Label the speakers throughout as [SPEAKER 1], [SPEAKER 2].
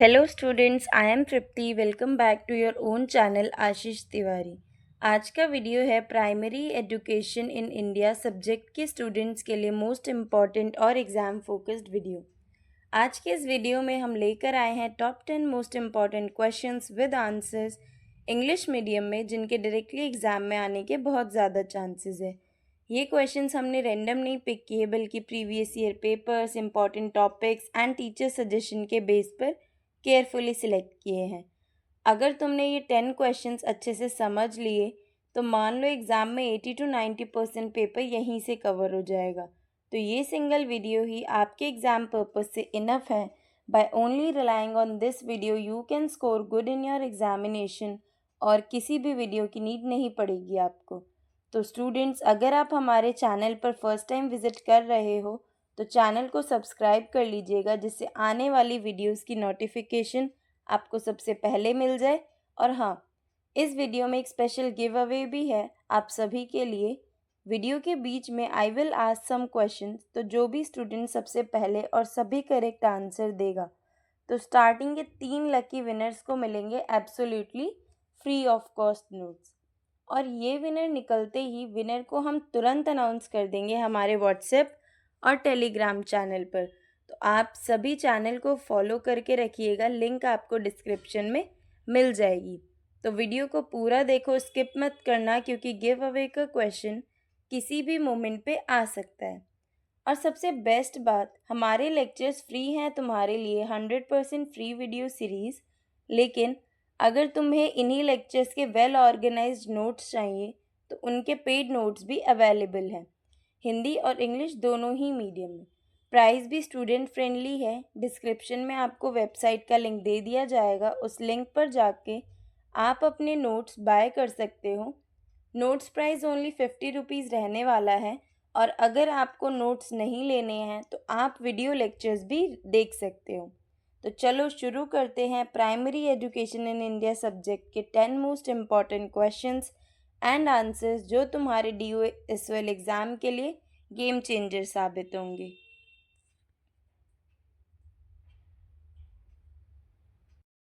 [SPEAKER 1] Hello students, I am Tripti. Welcome back to your own channel Ashish Tiwari. आज का video है primary education in India subject के students के लिए मोस्ट इम्पॉर्टेंट और एग्ज़ाम फोकस्ड वीडियो। आज के इस वीडियो में हम लेकर आए हैं top 10 most important questions with answers English medium में, जिनके डायरेक्टली एग्ज़ाम में आने के बहुत ज़्यादा चांसेस है। ये क्वेश्चंस हमने रैंडम नहीं पिक किए, बल्कि previous year papers, important topics and teacher suggestion के बेस पर केयरफुली सिलेक्ट किए हैं। अगर तुमने ये 10 क्वेश्चंस अच्छे से समझ लिए तो मान लो एग्ज़ाम में 80 to 90% पेपर यहीं से कवर हो जाएगा। तो ये सिंगल वीडियो ही आपके एग्ज़ाम पर्पस से इनफ है। By only relying on this video you can score good in your examination, और किसी भी वीडियो की नीड नहीं पड़ेगी आपको। तो स्टूडेंट्स, अगर आप हमारे चैनल पर फर्स्ट टाइम विज़िट कर रहे हो तो चैनल को सब्सक्राइब कर लीजिएगा, जिससे आने वाली वीडियोस की नोटिफिकेशन आपको सबसे पहले मिल जाए। और हाँ, इस वीडियो में एक स्पेशल गिव अवे भी है आप सभी के लिए। वीडियो के बीच में I will ask some questions, तो जो भी स्टूडेंट सबसे पहले और सभी करेक्ट आंसर देगा तो स्टार्टिंग के 3 लकी विनर्स को मिलेंगे absolutely free of cost notes. और ये विनर निकलते ही विनर को हम तुरंत अनाउंस कर देंगे हमारे व्हाट्सएप और टेलीग्राम चैनल पर। तो आप सभी चैनल को फॉलो करके रखिएगा, लिंक आपको डिस्क्रिप्शन में मिल जाएगी। तो वीडियो को पूरा देखो, स्किप मत करना, क्योंकि गिव अवे का क्वेश्चन किसी भी मोमेंट पे आ सकता है। और सबसे बेस्ट बात, हमारे लेक्चर्स फ्री हैं तुम्हारे लिए, 100% फ्री वीडियो सीरीज़। लेकिन अगर तुम्हें इन्हीं लेक्चर्स के वेल ऑर्गेनाइज्ड नोट्स चाहिए तो उनके पेड नोट्स भी अवेलेबल हैं, हिंदी और इंग्लिश दोनों ही मीडियम में। प्राइस भी स्टूडेंट फ्रेंडली है। डिस्क्रिप्शन में आपको वेबसाइट का लिंक दे दिया जाएगा, उस लिंक पर जाके आप अपने नोट्स बाय कर सकते हो। नोट्स प्राइस ओनली 50 रुपीज़ रहने वाला है। और अगर आपको नोट्स नहीं लेने हैं तो आप वीडियो लेक्चर्स भी देख सकते हो। तो चलो शुरू करते हैं primary education in India subject के 10 most important questions and answers, जो तुम्हारे DOSOL एग्ज़ाम के लिए गेम चेंजर साबित होंगे।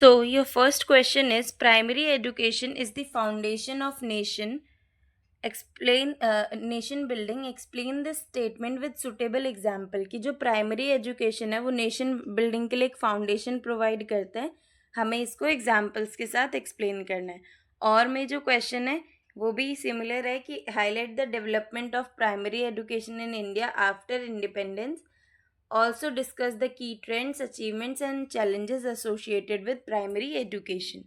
[SPEAKER 1] So your first question is, primary education is the foundation of nation. Explain nation building, explain this statement with suitable example. कि जो primary education है वो नेशन बिल्डिंग के लिए एक फाउंडेशन प्रोवाइड करता है, हमें इसको एग्जाम्पल्स के साथ एक्सप्लेन करना है। और में जो क्वेश्चन है वो भी सिमिलर है कि highlight the development of primary education in India after independence, also discuss the key trends, achievements and challenges associated with primary education.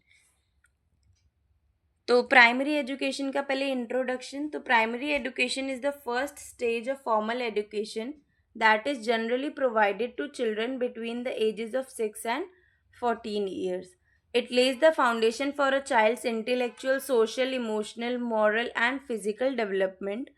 [SPEAKER 1] तो प्राइमरी एजुकेशन का पहले इंट्रोडक्शन। तो primary education is the first stage of formal education that is generally provided to children between the ages of 6 and 14 years. It lays the foundation for a child's intellectual, social, emotional, moral, and physical development.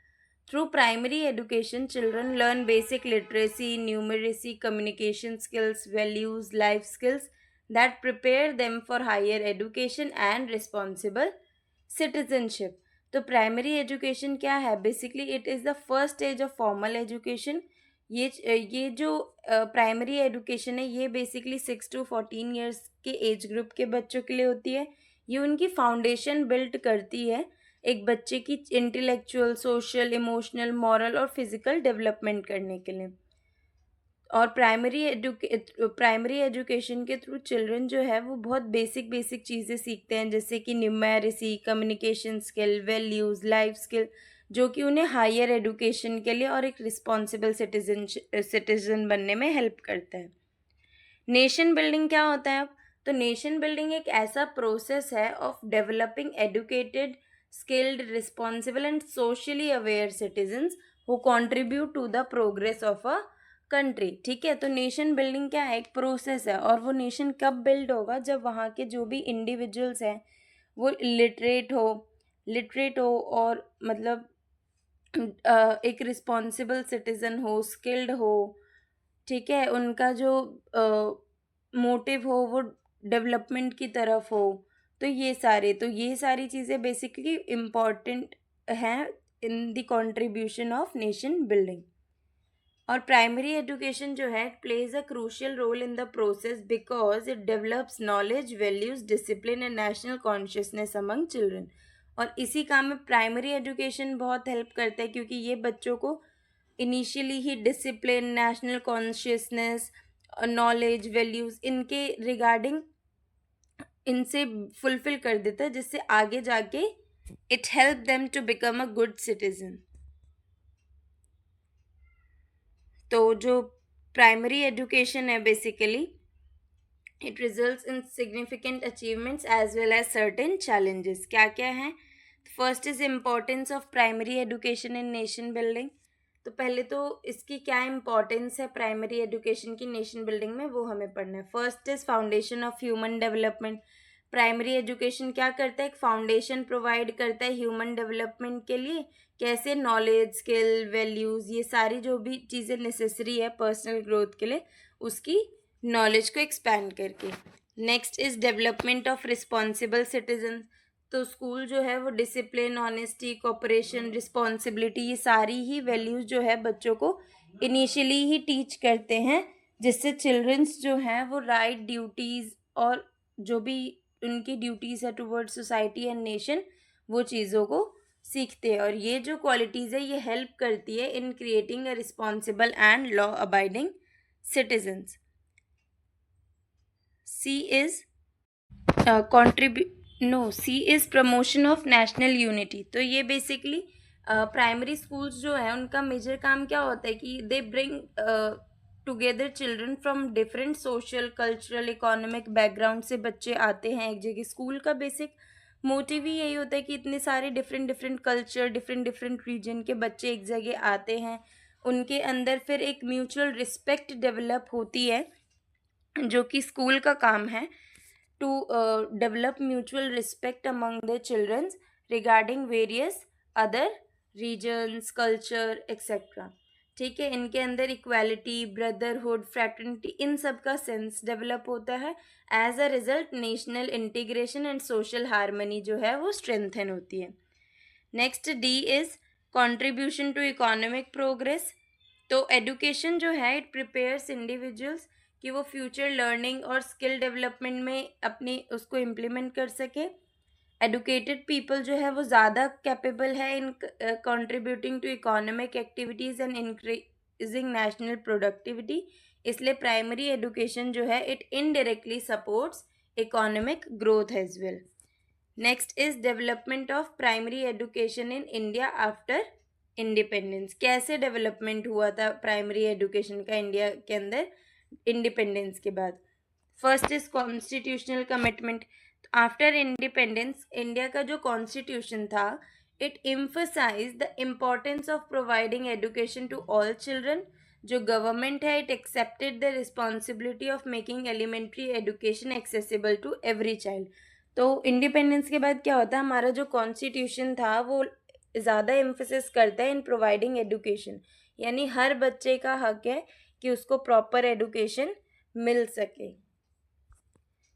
[SPEAKER 1] Through primary education, children learn basic literacy, numeracy, communication skills, values, life skills that prepare them for higher education and responsible citizenship. तो primary education क्या है? Basically it is the first stage of formal education. ये जो primary education है ये basically 6 to 14 years के age group के बच्चों के लिए होती है। ये उनकी फाउंडेशन बिल्ड करती है एक बच्चे की इंटेलेक्चुअल, सोशल, इमोशनल, मॉरल और फिजिकल डेवलपमेंट करने के लिए। और प्राइमरी एजुकेशन के थ्रू चिल्ड्रन जो है वो बहुत बेसिक चीज़ें सीखते हैं, जैसे कि numeracy, communication skill, values, life skill, जो कि उन्हें हायर एजुकेशन के लिए और एक रिस्पॉन्सिबल सिटीजन बनने में हेल्प करता है। नेशन बिल्डिंग क्या होता है अब? तो नेशन बिल्डिंग एक ऐसा प्रोसेस है of developing educated, skilled, responsible and socially aware citizens who contribute to the progress of a country. ठीक है, तो नेशन बिल्डिंग क्या है? एक प्रोसेस है। और वो नेशन कब बिल्ड होगा? जब वहाँ के जो भी इंडिविजुअल्स हैं वो लिटरेट हो और मतलब एक रिस्पॉन्सिबल सिटीज़न हो, स्किल्ड हो, ठीक है, उनका जो मोटिव हो वो डेवलपमेंट की तरफ हो। तो ये सारी चीज़ें बेसिकली इम्पॉर्टेंट हैं in the contribution of nation building. और प्राइमरी एजुकेशन जो है plays a crucial role in the process because it develops knowledge, values, discipline and national consciousness among children. और इसी काम में प्राइमरी एजुकेशन बहुत हेल्प करता है, क्योंकि ये बच्चों को इनिशियली ही discipline, national consciousness, knowledge, values इनके रिगार्डिंग इनसे फुलफिल कर देता है, जिससे आगे जाके it help them to become a good citizen. तो जो प्राइमरी एजुकेशन है basically it results in significant achievements as well as certain challenges. क्या क्या हैं? First is importance of primary education in nation building. तो पहले तो इसकी क्या इम्पोर्टेंस है प्राइमरी एजुकेशन की नेशन बिल्डिंग में, वो हमें पढ़ना है। First is foundation of human development. Primary education क्या करता है? एक फाउंडेशन प्रोवाइड करता है ह्यूमन डेवलपमेंट के लिए। कैसे? नॉलेज, स्किल, वैल्यूज़, ये सारी जो भी चीज़ें नेसेसरी है पर्सनल ग्रोथ के लिए, उसकी नॉलेज को एक्सपैंड करके। Next is development of responsible citizen. तो स्कूल जो है वो डिसिप्लिन, ऑनेस्टी, कोऑपरेशन, रिस्पॉन्सिबिलिटी, ये सारी ही वैल्यूज़ जो है बच्चों को इनिशियली ही टीच करते हैं, जिससे चिल्ड्रंस जो हैं वो राइट, ड्यूटीज़ और जो भी उनकी ड्यूटीज़ है टुवर्ड्स सोसाइटी एंड नेशन, वो चीज़ों को सीखते हैं। और ये जो क्वालिटीज़ है ये हेल्प करती है in creating a responsible and law abiding citizens. C is C is promotion of national unity. तो ये बेसिकली प्राइमरी स्कूल्स जो है उनका मेजर काम क्या होता है कि they bring together children from different social, cultural, economic background से बच्चे आते हैं एक जगह। स्कूल का बेसिक मोटिव ही यही होता है कि इतने सारे different different culture, different different region के बच्चे एक जगह आते हैं, उनके अंदर फिर एक म्यूचुअल रिस्पेक्ट डेवलप होती है, जो कि स्कूल का काम है to develop mutual respect among the childrens regarding various other regions, culture etcetera. ठीक है, इनके अंदर इक्वालिटी, ब्रदरहुड, फ्रैटर्निटी, इन सब का सेंस डेवलप होता है। As a result national integration and social harmony जो है वो स्ट्रेंथन होती है। Next D is contribution to economic progress. तो एडुकेशन जो है इट प्रिपेयर्स इंडिविजुअल्स कि वो फ्यूचर लर्निंग और स्किल डेवलपमेंट में अपनी उसको इम्प्लीमेंट कर सके। एडुकेटेड पीपल जो है वो ज़्यादा कैपेबल है in contributing to economic activities and increasing national productivity. इसलिए प्राइमरी एडुकेशन जो है it indirectly supports economic growth as well. Next is development of primary education in India after independence. कैसे development हुआ था प्राइमरी एजुकेशन का India के अंदर independence के बाद? First is constitutional commitment. After independence India का जो कॉन्स्टिट्यूशन था it emphasise the importance of providing education to all children. जो गवर्नमेंट है it accepted the responsibility of making elementary education accessible to every child. तो independence के बाद क्या होता है, हमारा जो कॉन्स्टिट्यूशन था वो ज़्यादा एम्फोसिस करता है इन प्रोवाइडिंग एजुकेशन, यानी हर बच्चे का हक है कि उसको प्रॉपर एजुकेशन मिल सके।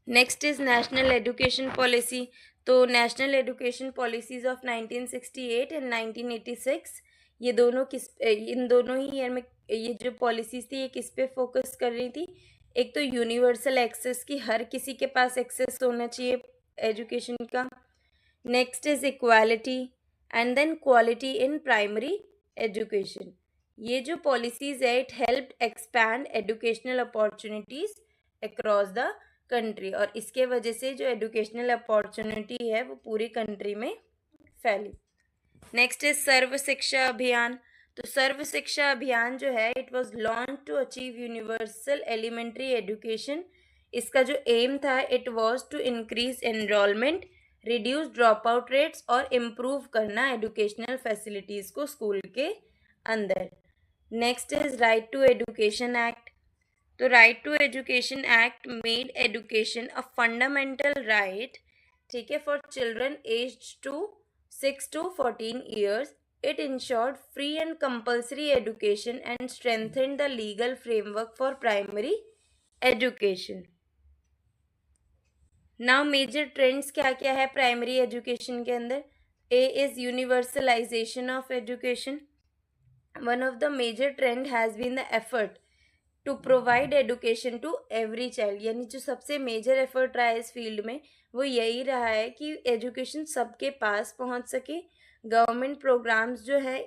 [SPEAKER 1] Next is national education policy. तो national education policies of 1968 and 1986, ये दोनों इन दोनों ही ईयर में ये जो पॉलिसीज़ थी ये किस पे फोकस कर रही थी? एक तो यूनिवर्सल एक्सेस की, हर किसी के पास एक्सेस होना चाहिए एजुकेशन का। Next is equality and then quality in primary education. ये जो पॉलिसीज़ है it help expand educational opportunities across the country, और इसके वजह से जो एजुकेशनल अपॉर्चुनिटी है वो पूरी कंट्री में फैली। नेक्स्ट इज सर्व शिक्षा अभियान। तो सर्व शिक्षा अभियान जो है it was launch to achieve universal elementary education. इसका जो एम था it was to increase enrolment, reduce drop out rates और इम्प्रूव करना एजुकेशनल फैसिलिटीज़ को स्कूल के अंदर। Next is right to education act. तो right to education act made education a fundamental right, ठीक है, for children age to 6 to 14 years. It ensured free and compulsory education and strengthened the legal framework for primary education. Now major trends क्या क्या है primary education के अंदर? A is universalization of education. one of the major trend has been the effort to provide education to every child, यानी जो सबसे major effort रहा है इस फील्ड में वो यही रहा है कि एजुकेशन सबके पास पहुंच सके। गवर्नमेंट प्रोग्राम्स जो है,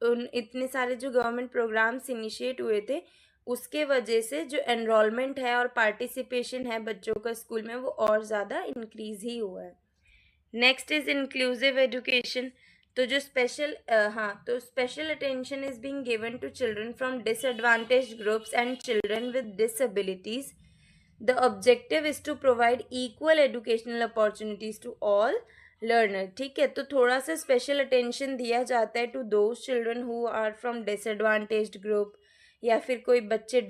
[SPEAKER 1] उन इतने सारे जो गवर्नमेंट प्रोग्राम्स इनिशिएट हुए थे उसके वजह से जो एनरोलमेंट है और पार्टिसिपेशन है बच्चों का स्कूल में वो और ज़्यादा इंक्रीज ही हुआ है। Next is inclusive education. तो जो special attention is being given to children from disadvantaged groups and children with disabilities. The objective is to provide equal educational opportunities to all learner. ठीक है, तो थोड़ा सा स्पेशल अटेंशन दिया जाता है to those children who are from disadvantaged group, या फिर कोई बच्चे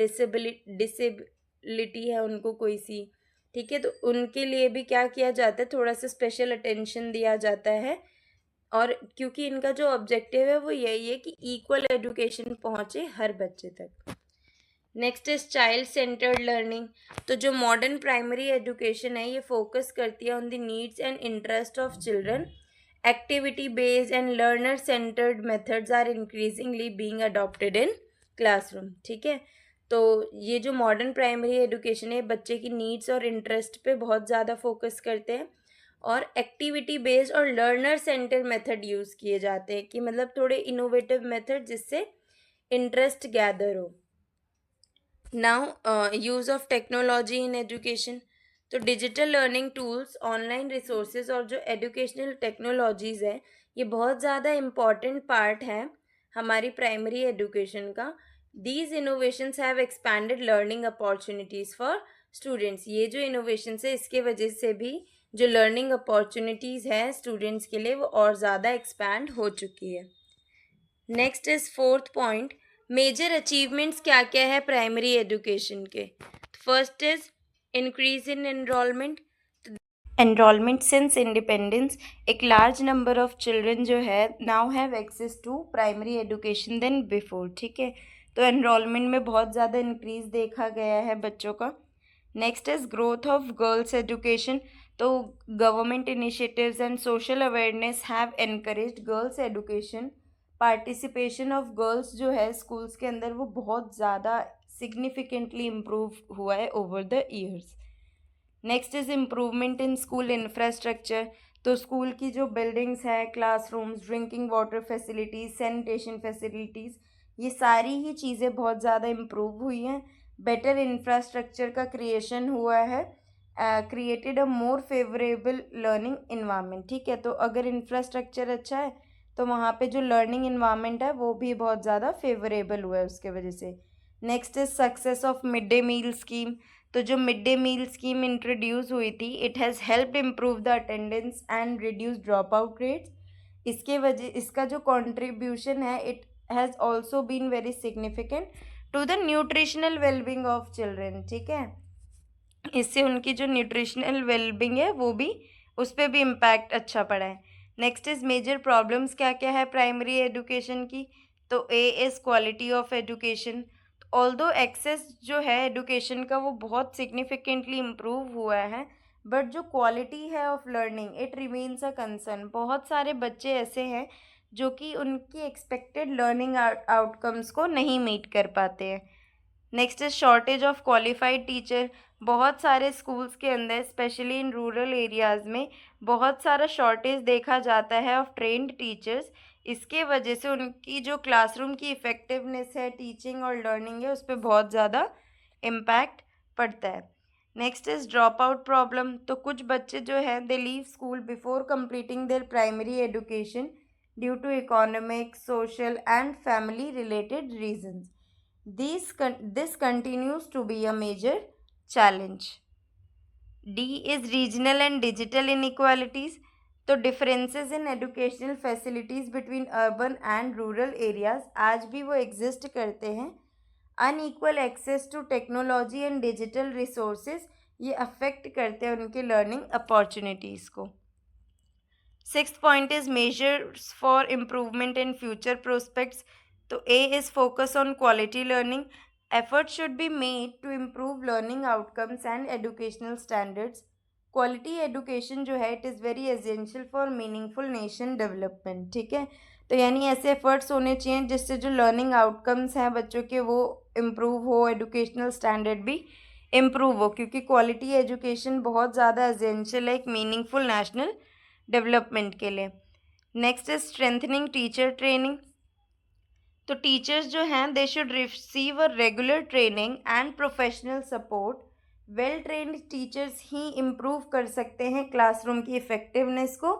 [SPEAKER 1] डिसेबिलिटी है उनको कोई सी। ठीक है, तो उनके लिए भी क्या किया जाता है, थोड़ा सा स्पेशल अटेंशन दिया जाता है। और क्योंकि इनका जो ऑब्जेक्टिव है वो यही है कि इक्वल एजुकेशन पहुंचे हर बच्चे तक। Next is child centred learning. तो जो मॉडर्न प्राइमरी एजुकेशन है ये फोकस करती है on the needs and interest of children. Activity based and learner centred methods are increasingly being adopted in classroom. ठीक है, तो ये जो मॉडर्न प्राइमरी एजुकेशन है बच्चे की नीड्स और इंटरेस्ट पे बहुत ज़्यादा फोकस करते हैं और एक्टिविटी बेस्ड और लर्नर सेंटर मेथड यूज़ किए जाते हैं, कि मतलब थोड़े इनोवेटिव मेथड जिससे इंटरेस्ट गैदर हो। Now use of technology in education. तो digital learning tools, online resources और जो एजुकेशनल टेक्नोलॉजीज़ है ये बहुत ज़्यादा इम्पॉर्टेंट पार्ट है हमारी प्राइमरी एजुकेशन का। These innovations have expanded learning opportunities for students. ये जो इनोवेशंस है इसके वजह से भी जो लर्निंग अपॉर्चुनिटीज़ है स्टूडेंट्स के लिए वो और ज़्यादा एक्सपैंड हो चुकी है। Next is fourth point, major achievements क्या क्या है प्राइमरी एजुकेशन के। First is increase in enrolment. Enrolment since independence एक लार्ज नंबर ऑफ चिल्ड्रन जो है now have access to primary education than before. ठीक है, तो एनरोलमेंट में बहुत ज़्यादा इंक्रीज देखा गया है बच्चों का। Next is growth of girls education. तो government initiatives and social awareness have encouraged girls education. Participation of girls जो है स्कूल्स के अंदर वो बहुत ज़्यादा सिग्निफिकेंटली इम्प्रूव हुआ है over the years. Next is improvement in school infrastructure. तो स्कूल की जो बिल्डिंग्स है, classrooms, drinking water facilities, sanitation facilities, ये सारी ही चीज़ें बहुत ज़्यादा इम्प्रूव हुई हैं। बेटर इंफ्रास्ट्रक्चर का क्रिएशन हुआ है, created a more favourable learning environment. ठीक है, तो अगर इंफ्रास्ट्रक्चर अच्छा है तो वहाँ पे जो लर्निंग इन्वायरमेंट है वो भी बहुत ज़्यादा फेवरेबल हुआ है उसके वजह से। Next is success of mid day meal scheme. तो जो mid day meal scheme introduce हुई थी it has helped improve the attendance and reduce drop out rates. इसका जो कॉन्ट्रीब्यूशन है it has also been very significant to the nutritional wellbeing of children. ठीक है, इससे उनकी जो न्यूट्रिशनल वेलबींग है वो भी, उस पर भी इम्पैक्ट अच्छा पड़ा है। नेक्स्ट इज़ मेजर प्रॉब्लम्स क्या क्या है प्राइमरी एजुकेशन की। तो A is quality of education. Although access जो है एजुकेशन का वो बहुत सिग्निफिकेंटली इम्प्रूव हुआ है बट जो क्वालिटी है of learning it remains a concern. बहुत सारे बच्चे ऐसे हैं जो कि उनकी एक्सपेक्टेड लर्निंग आउटकम्स को नहीं मीट कर पाते हैं। Next is shortage of qualified teacher. बहुत सारे स्कूल्स के अंदर स्पेशली इन रूरल एरियाज़ में बहुत सारा शॉर्टेज देखा जाता है ऑफ ट्रेंड टीचर्स। इसके वजह से उनकी जो क्लासरूम की इफ़ेक्टिवनेस है, टीचिंग और लर्निंग है, उस पर बहुत ज़्यादा इम्पैक्ट पड़ता है। Next is drop out problem. तो कुछ बच्चे जो हैं they leave school before completing their primary education due to economic, social and family related reasons. This continues to be a major challenge. D is regional and digital inequalities. तो differences in educational facilities between urban and rural areas आज भी वो exist करते हैं। Unequal access to technology and digital resources ये affect करते हैं उनके learning opportunities को। Sixth point is measures for improvement in future prospects. तो A is focus on quality learning. Effort should be made to improve learning outcomes and educational standards. Quality education जो है it is very essential for meaningful nation development. ठीक है, तो यानी ऐसे efforts होने चाहिए जिससे जो लर्निंग आउटकम्स हैं बच्चों के वो इम्प्रूव हो, एजुकेशनल स्टैंडर्ड भी इम्प्रूव हो, क्योंकि क्वालिटी एजुकेशन बहुत ज़्यादा एसेंशियल है एक मीनिंगफुल नेशनल डेवलपमेंट के लिए। Next is strengthening teacher training. तो टीचर्स जो हैं they should receive a regular training and professional support. Well trained teachers ही इम्प्रूव कर सकते हैं क्लासरूम की इफ़ेक्टिवनेस को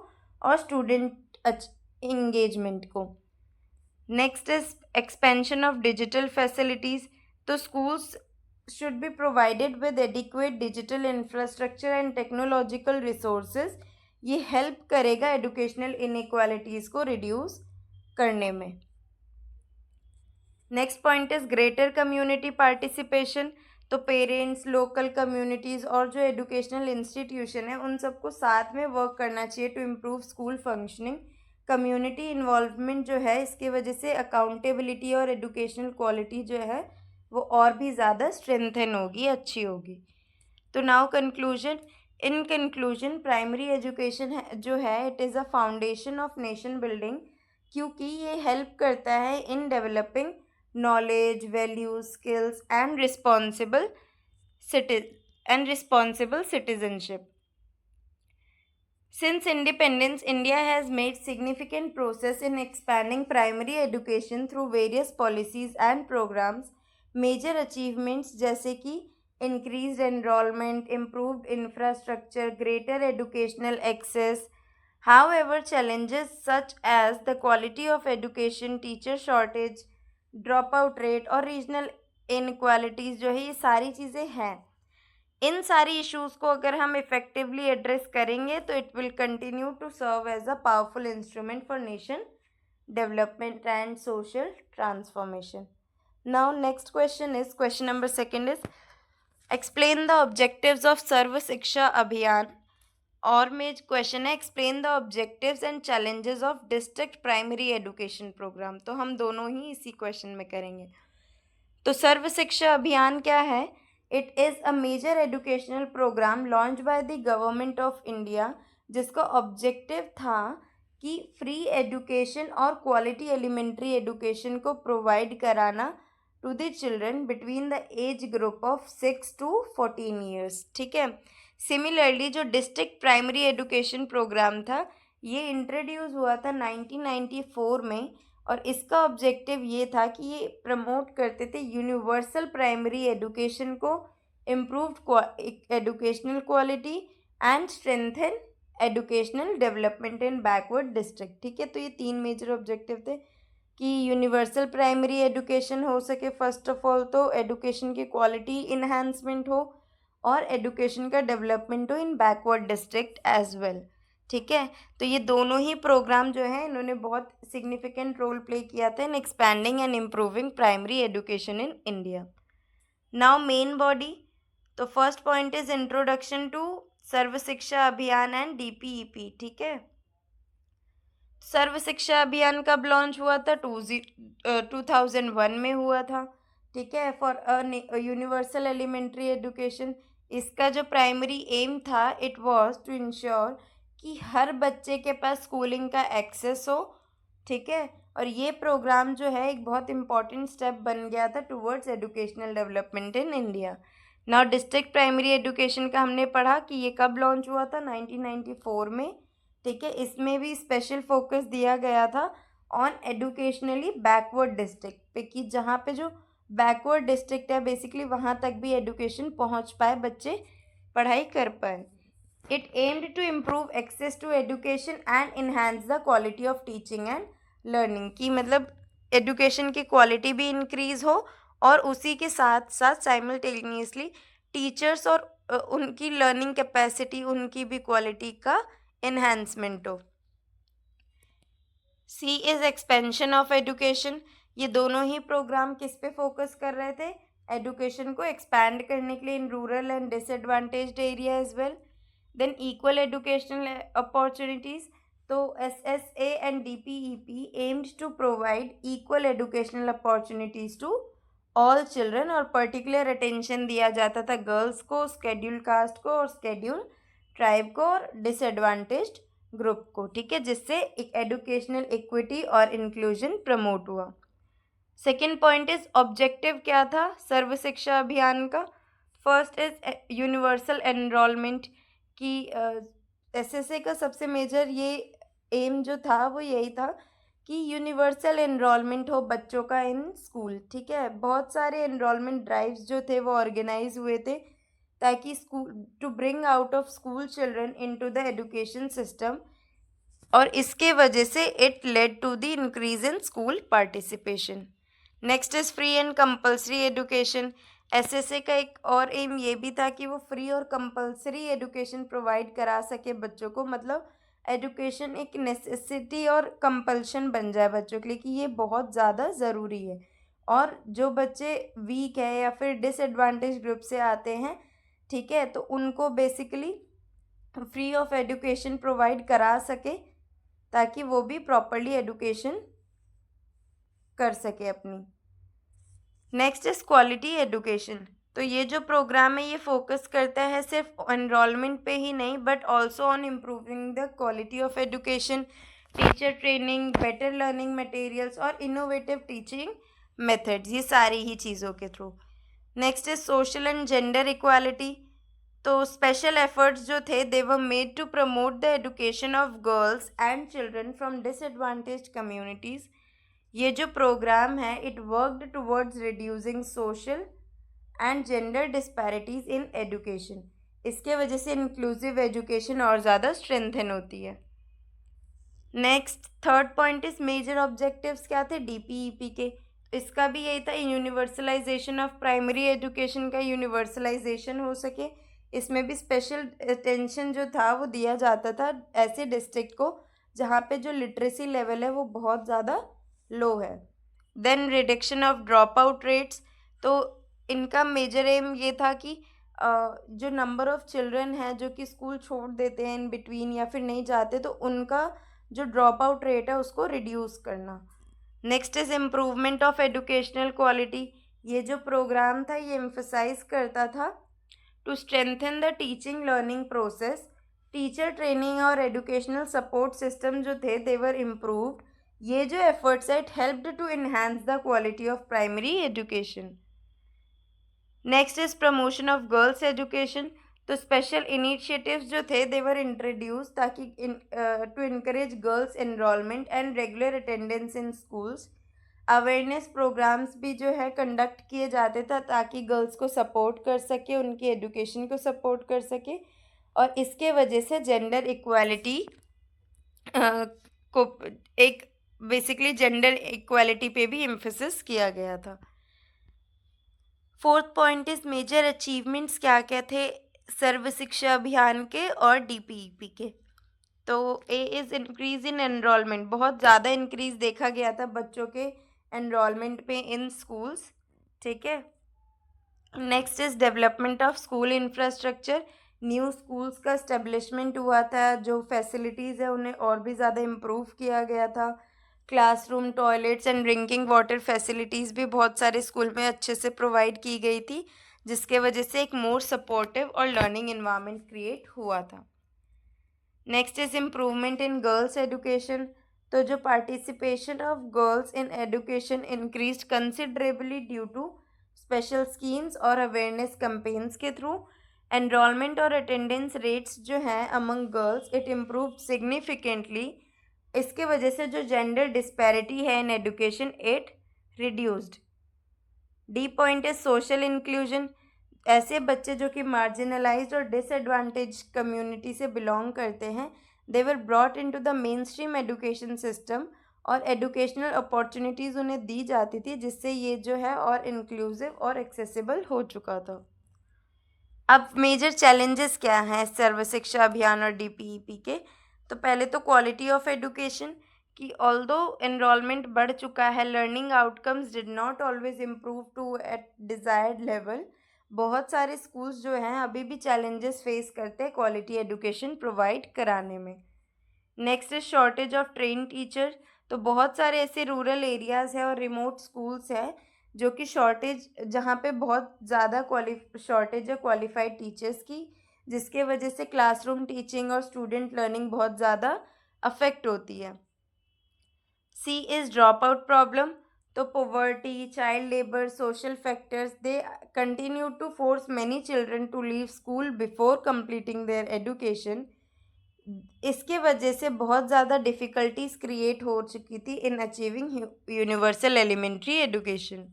[SPEAKER 1] और स्टूडेंट इंगेजमेंट को। Next is expansion of digital facilities. तो schools should be provided with adequate digital infrastructure and technological resources. ये हेल्प करेगा एजुकेशनल इनइक्वालिटीज़ को रिड्यूस करने में। Next point is greater community participation. तो पेरेंट्स, लोकल कम्युनिटीज़ और जो एजुकेशनल इंस्टीट्यूशन है उन सबको साथ में वर्क करना चाहिए to improve school functioning. Community involvement जो है इसकी वजह से अकाउंटेबिलिटी और एजुकेशनल क्वालिटी जो है वो और भी ज़्यादा स्ट्रेंथन होगी, अच्छी होगी। तो now conclusion. In conclusion primary education है जो है it is a foundation of nation building, क्योंकि ये हेल्प करता है in developing knowledge, values, skills, and responsible citizenship. Since independence, India has made significant progress in expanding primary education through various policies and programs. Major achievements जैसे कि increased enrollment, improved infrastructure, greater educational access. However, challenges such as the quality of education, teacher shortage, drop out rate और regional inequalities जो है ये सारी चीज़ें हैं। इन सारी इश्यूज़ को अगर हम इफ़ेक्टिवली एड्रेस करेंगे तो it will continue to serve as a powerful instrument for nation development and social transformation. Now next question is question number second is explain the objectives of Sarva Shiksha Abhiyan. और में क्वेश्चन है explain the objectives and challenges of district primary education programme. तो हम दोनों ही इसी question में करेंगे। तो सर्व शिक्षा अभियान क्या है? It is a major educational programme launch by the government of India, जिसका ऑब्जेक्टिव था कि फ्री एजुकेशन और क्वालिटी एलिमेंट्री एजुकेशन को प्रोवाइड कराना to the children between the age group of 6 to 14 years. ठीक है। सिमिलरली जो डिस्ट्रिक्ट प्राइमरी एजुकेशन प्रोग्राम था ये इंट्रोड्यूस हुआ था 1994 में, और इसका ऑब्जेक्टिव ये था कि ये प्रमोट करते थे यूनिवर्सल प्राइमरी एजुकेशन को, improved educational quality and strengthen educational development in backward district. ठीक है। तो ये 3 मेजर ऑब्जेक्टिव थे कि यूनिवर्सल प्राइमरी एजुकेशन हो सके, फर्स्ट ऑफ ऑल तो एजुकेशन की क्वालिटी इन्हांसमेंट हो और एजुकेशन का डेवलपमेंट हो in backward district as well. ठीक है। तो ये दोनों ही प्रोग्राम जो है इन्होंने बहुत सिग्निफिकेंट रोल प्ले किया था in expanding and improving primary education in India. Now main body. तो first point is introduction to Sarva Shiksha Abhiyan and DPEP। ठीक है। सर्व शिक्षा अभियान कब लॉन्च हुआ था? 2001 में हुआ था। ठीक है। फॉर यूनिवर्सल एलिमेंट्री एजुकेशन, इसका जो प्राइमरी एम था इट वाज टू इंश्योर कि हर बच्चे के पास स्कूलिंग का एक्सेस हो। ठीक है। और ये प्रोग्राम जो है एक बहुत इंपॉर्टेंट स्टेप बन गया था towards educational development in India. Now district primary education का हमने पढ़ा कि ये कब लॉन्च हुआ था? 1994 में। ठीक है। इसमें भी स्पेशल फोकस दिया गया था ऑन एजुकेशनली बैकवर्ड डिस्ट्रिक्ट पे, कि जहाँ पे जो बैकवर्ड डिस्ट्रिक्ट है बेसिकली वहाँ तक भी एजुकेशन पहुँच पाए, बच्चे पढ़ाई कर पाए। It aimed to improve access to education and enhance the quality of teaching and learning, की मतलब एजुकेशन की क्वालिटी भी इंक्रीज़ हो और उसी के साथ साथ साइमल्टेनियसली टीचर्स और उनकी लर्निंग कैपेसिटी, उनकी भी क्वालिटी का एनहांसमेंट हो। सी इज़ एक्सपेंशन ऑफ एजुकेशन। ये दोनों ही प्रोग्राम किस पे फोकस कर रहे थे? एजुकेशन को एक्सपैंड करने के लिए in rural and disadvantaged area as well. Then equal educational opportunities. तो SSA and DPEP aimed to provide equal educational opportunities to all children, और पर्टिकुलर अटेंशन दिया जाता था गर्ल्स को, स्केड्यूल कास्ट को और स्केड्यूल ट्राइब को और डिसएडवांटेज्ड ग्रुप को, ठीक है, जिससे एक एडुकेशनल इक्विटी और इंक्लूजन प्रमोट हुआ। सेकेंड पॉइंट इज ऑब्जेक्टिव क्या था सर्व शिक्षा अभियान का। फर्स्ट इज यूनिवर्सल एनरोलमेंट की एसएसए का सबसे मेजर ये एम जो था वो यही था कि यूनिवर्सल एनरोलमेंट हो बच्चों का इन स्कूल, ठीक है। बहुत सारे एनरोलमेंट ड्राइव्स जो थे वो ऑर्गेनाइज हुए थे ताकि school to bring out of school children into the education system, और इसके वजह से it led to the increase in school participation. Next is free and compulsory education. SSA का एक और एम ये भी था कि वो फ्री और कंपलसरी एजुकेशन प्रोवाइड करा सके बच्चों को, मतलब एजुकेशन एक नेसेसिटी और कंपल्शन बन जाए बच्चों के लिए कि ये बहुत ज़्यादा ज़रूरी है। और जो बच्चे वीक है या फिर डिसएडवांटेज ग्रुप से आते हैं, ठीक है, तो उनको basically free of education provide करा सके ताकि वो भी प्रॉपरली एजुकेशन कर सके अपनी। Next is quality education. तो ये जो प्रोग्राम है ये फोकस करता है सिर्फ एनरोलमेंट पे ही नहीं but also on improving the quality of education, teacher training, better learning materials और इनोवेटिव टीचिंग मेथड्स, ये सारी ही चीज़ों के थ्रू। Next is social and gender equality. तो स्पेशल एफर्ट्स जो थे they were made to promote the education of girls and children from disadvantaged communities. ये जो प्रोग्राम है it worked towards reducing social and gender disparities in education. इसके वजह से inclusive education और ज़्यादा स्ट्रेंथन होती है। Next third point is major objectives क्या थे डीपीईपी के। इसका भी यही था यूनिवर्सलाइजेशन ऑफ प्राइमरी एजुकेशन का यूनिवर्सलाइजेशन हो सके। इसमें भी स्पेशल अटेंशन जो था वो दिया जाता था ऐसे डिस्ट्रिक्ट को जहाँ पे जो लिटरेसी लेवल है वो बहुत ज़्यादा लो है। Then reduction of drop out rates. तो इनका मेजर एम ये था कि जो नंबर ऑफ चिल्ड्रन हैं जो कि स्कूल छोड़ देते हैं इन बिटवीन या फिर नहीं जाते, तो उनका जो ड्रॉप आउट रेट है उसको रिड्यूस करना। Next is improvement of educational quality. ये जो प्रोग्राम था ये एम्फसाइज करता था to strengthen the teaching learning process. Teacher training और एजुकेशनल सपोर्ट सिस्टम जो थे देवर इम्प्रूव्ड। ये जो एफर्ट्स है it helped to enhance the quality of primary education. Next is promotion of girls education. तो स्पेशल इनिशिएटिव्स जो थे they were introduce ताकि to encourage girls enrolment and regular attendance in schools. Awareness programmes भी जो है conduct किए जाते थे ताकि गर्ल्स को सपोर्ट कर सके, उनकी एजुकेशन को सपोर्ट कर सके, और इसके वजह से जेंडर इक्वालिटी को एक बेसिकली जेंडर इक्वालिटी पे भी एम्फेसिस किया गया था। Fourth point is major achievements क्या क्या थे सर्व शिक्षा अभियान के और डीपीईपी के। तो A is increase in enrolment. बहुत ज़्यादा इंक्रीज देखा गया था बच्चों के एनरोलमेंट पे इन स्कूल्स, ठीक है। Next is development of school infrastructure. New schools का इस्टेब्लिशमेंट हुआ था, जो फैसिलिटीज़ है उन्हें और भी ज़्यादा इम्प्रूव किया गया था। Classroom, toilets and drinking water facilities भी बहुत सारे स्कूल में अच्छे से प्रोवाइड की गई थी, जिसके वजह से एक मोर सपोर्टिव और लर्निंग इन्वायरमेंट क्रिएट हुआ था। Next is improvement in girls education. तो जो participation of girls in education increase considerably due to special schemes और अवेयरनेस कैंपेन्स के थ्रू। एनरोलमेंट और अटेंडेंस रेट्स जो हैं among girls it improve significantly. इसके वजह से जो जेंडर डिस्पैरिटी है in education it reduced. D point is social inclusion. ऐसे बच्चे जो कि मार्जिनलाइज्ड और डिसएडवांटेज कम्युनिटी से बिलोंग करते हैं they were brought into the mainstream education system, और एजुकेशनल अपॉर्चुनिटीज़ उन्हें दी जाती थी जिससे ये जो है और इंक्लूसिव और एक्सेसिबल हो चुका था। अब मेजर चैलेंजेस क्या हैं सर्व शिक्षा अभियान और डीपीईपी के। तो पहले तो क्वालिटी ऑफ एजुकेशन कि ऑल्दो एनरोलमेंट बढ़ चुका है learning outcomes did not always improve to at desired level. बहुत सारे स्कूल्स जो हैं अभी भी चैलेंजेस फेस करते हैं क्वालिटी एजुकेशन प्रोवाइड कराने में। Next is shortage of train teacher. तो बहुत सारे ऐसे रूरल एरियाज़ हैं और रिमोट स्कूल्स हैं जहाँ पे बहुत ज़्यादा शॉर्टेज है क्वालिफाइड टीचर्स की, जिसके वजह से क्लासरूम टीचिंग और स्टूडेंट लर्निंग बहुत ज़्यादा अफेक्ट होती है। C is drop out problem. तो poverty, child labour, social factors they continue to force many children to leave school before completing their education. इसके वजह से बहुत ज़्यादा डिफ़िकल्टीज क्रिएट हो चुकी थी in achieving universal elementary education.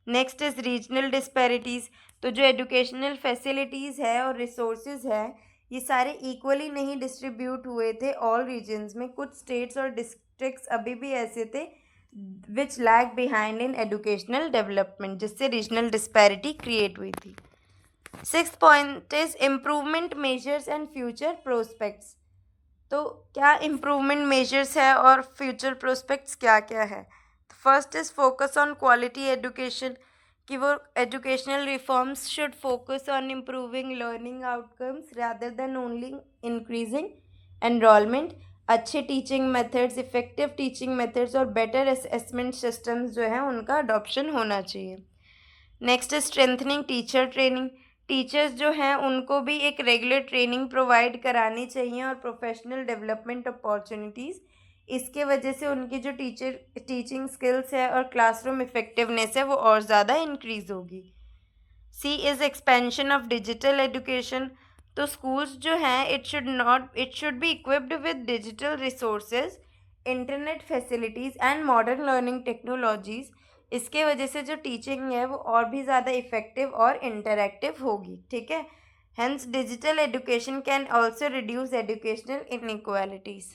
[SPEAKER 1] Next is regional disparities. तो जो एजुकेशनल फैसिलिटीज़ है और रिसोर्सेज है, ये सारे इक्वली नहीं डिस्ट्रीब्यूट हुए थे ऑल रीजन्स में। कुछ स्टेट्स और डिस्ट्रिक्ट्स अभी भी ऐसे थे which lag behind in educational development, जिससे रीजनल डिस्पैरिटी क्रिएट हुई थी। Sixth point is improvement measures and future prospects. तो क्या इम्प्रूवमेंट मेजर्स है और फ्यूचर प्रोस्पेक्ट्स क्या क्या है? First is focus on quality education, कि वो educational reforms should focus on improving learning outcomes rather than only increasing enrolment. अच्छे teaching methods, effective teaching methods और बेटर असेसमेंट सिस्टम्स जो है उनका अडॉप्शन होना चाहिए। Next is strengthening teacher training. Teachers जो हैं उनको भी एक रेगुलर ट्रेनिंग प्रोवाइड करानी चाहिए और प्रोफेशनल डेवलपमेंट अपॉर्चुनिटीज़। इसके वजह से उनकी जो टीचिंग स्किल्स है और क्लासरूम इफ़ेक्टिवनेस है वो और ज़्यादा इंक्रीज़ होगी। C is expansion of digital education. तो स्कूल्स जो हैं it should be equipped with digital resources, internet facilities and modern learning technologies. इसके वजह से जो टीचिंग है वो और भी ज़्यादा इफ़ेक्टिव और इंटरैक्टिव होगी। ठीक है, hence digital education can also reduce educational inequalities.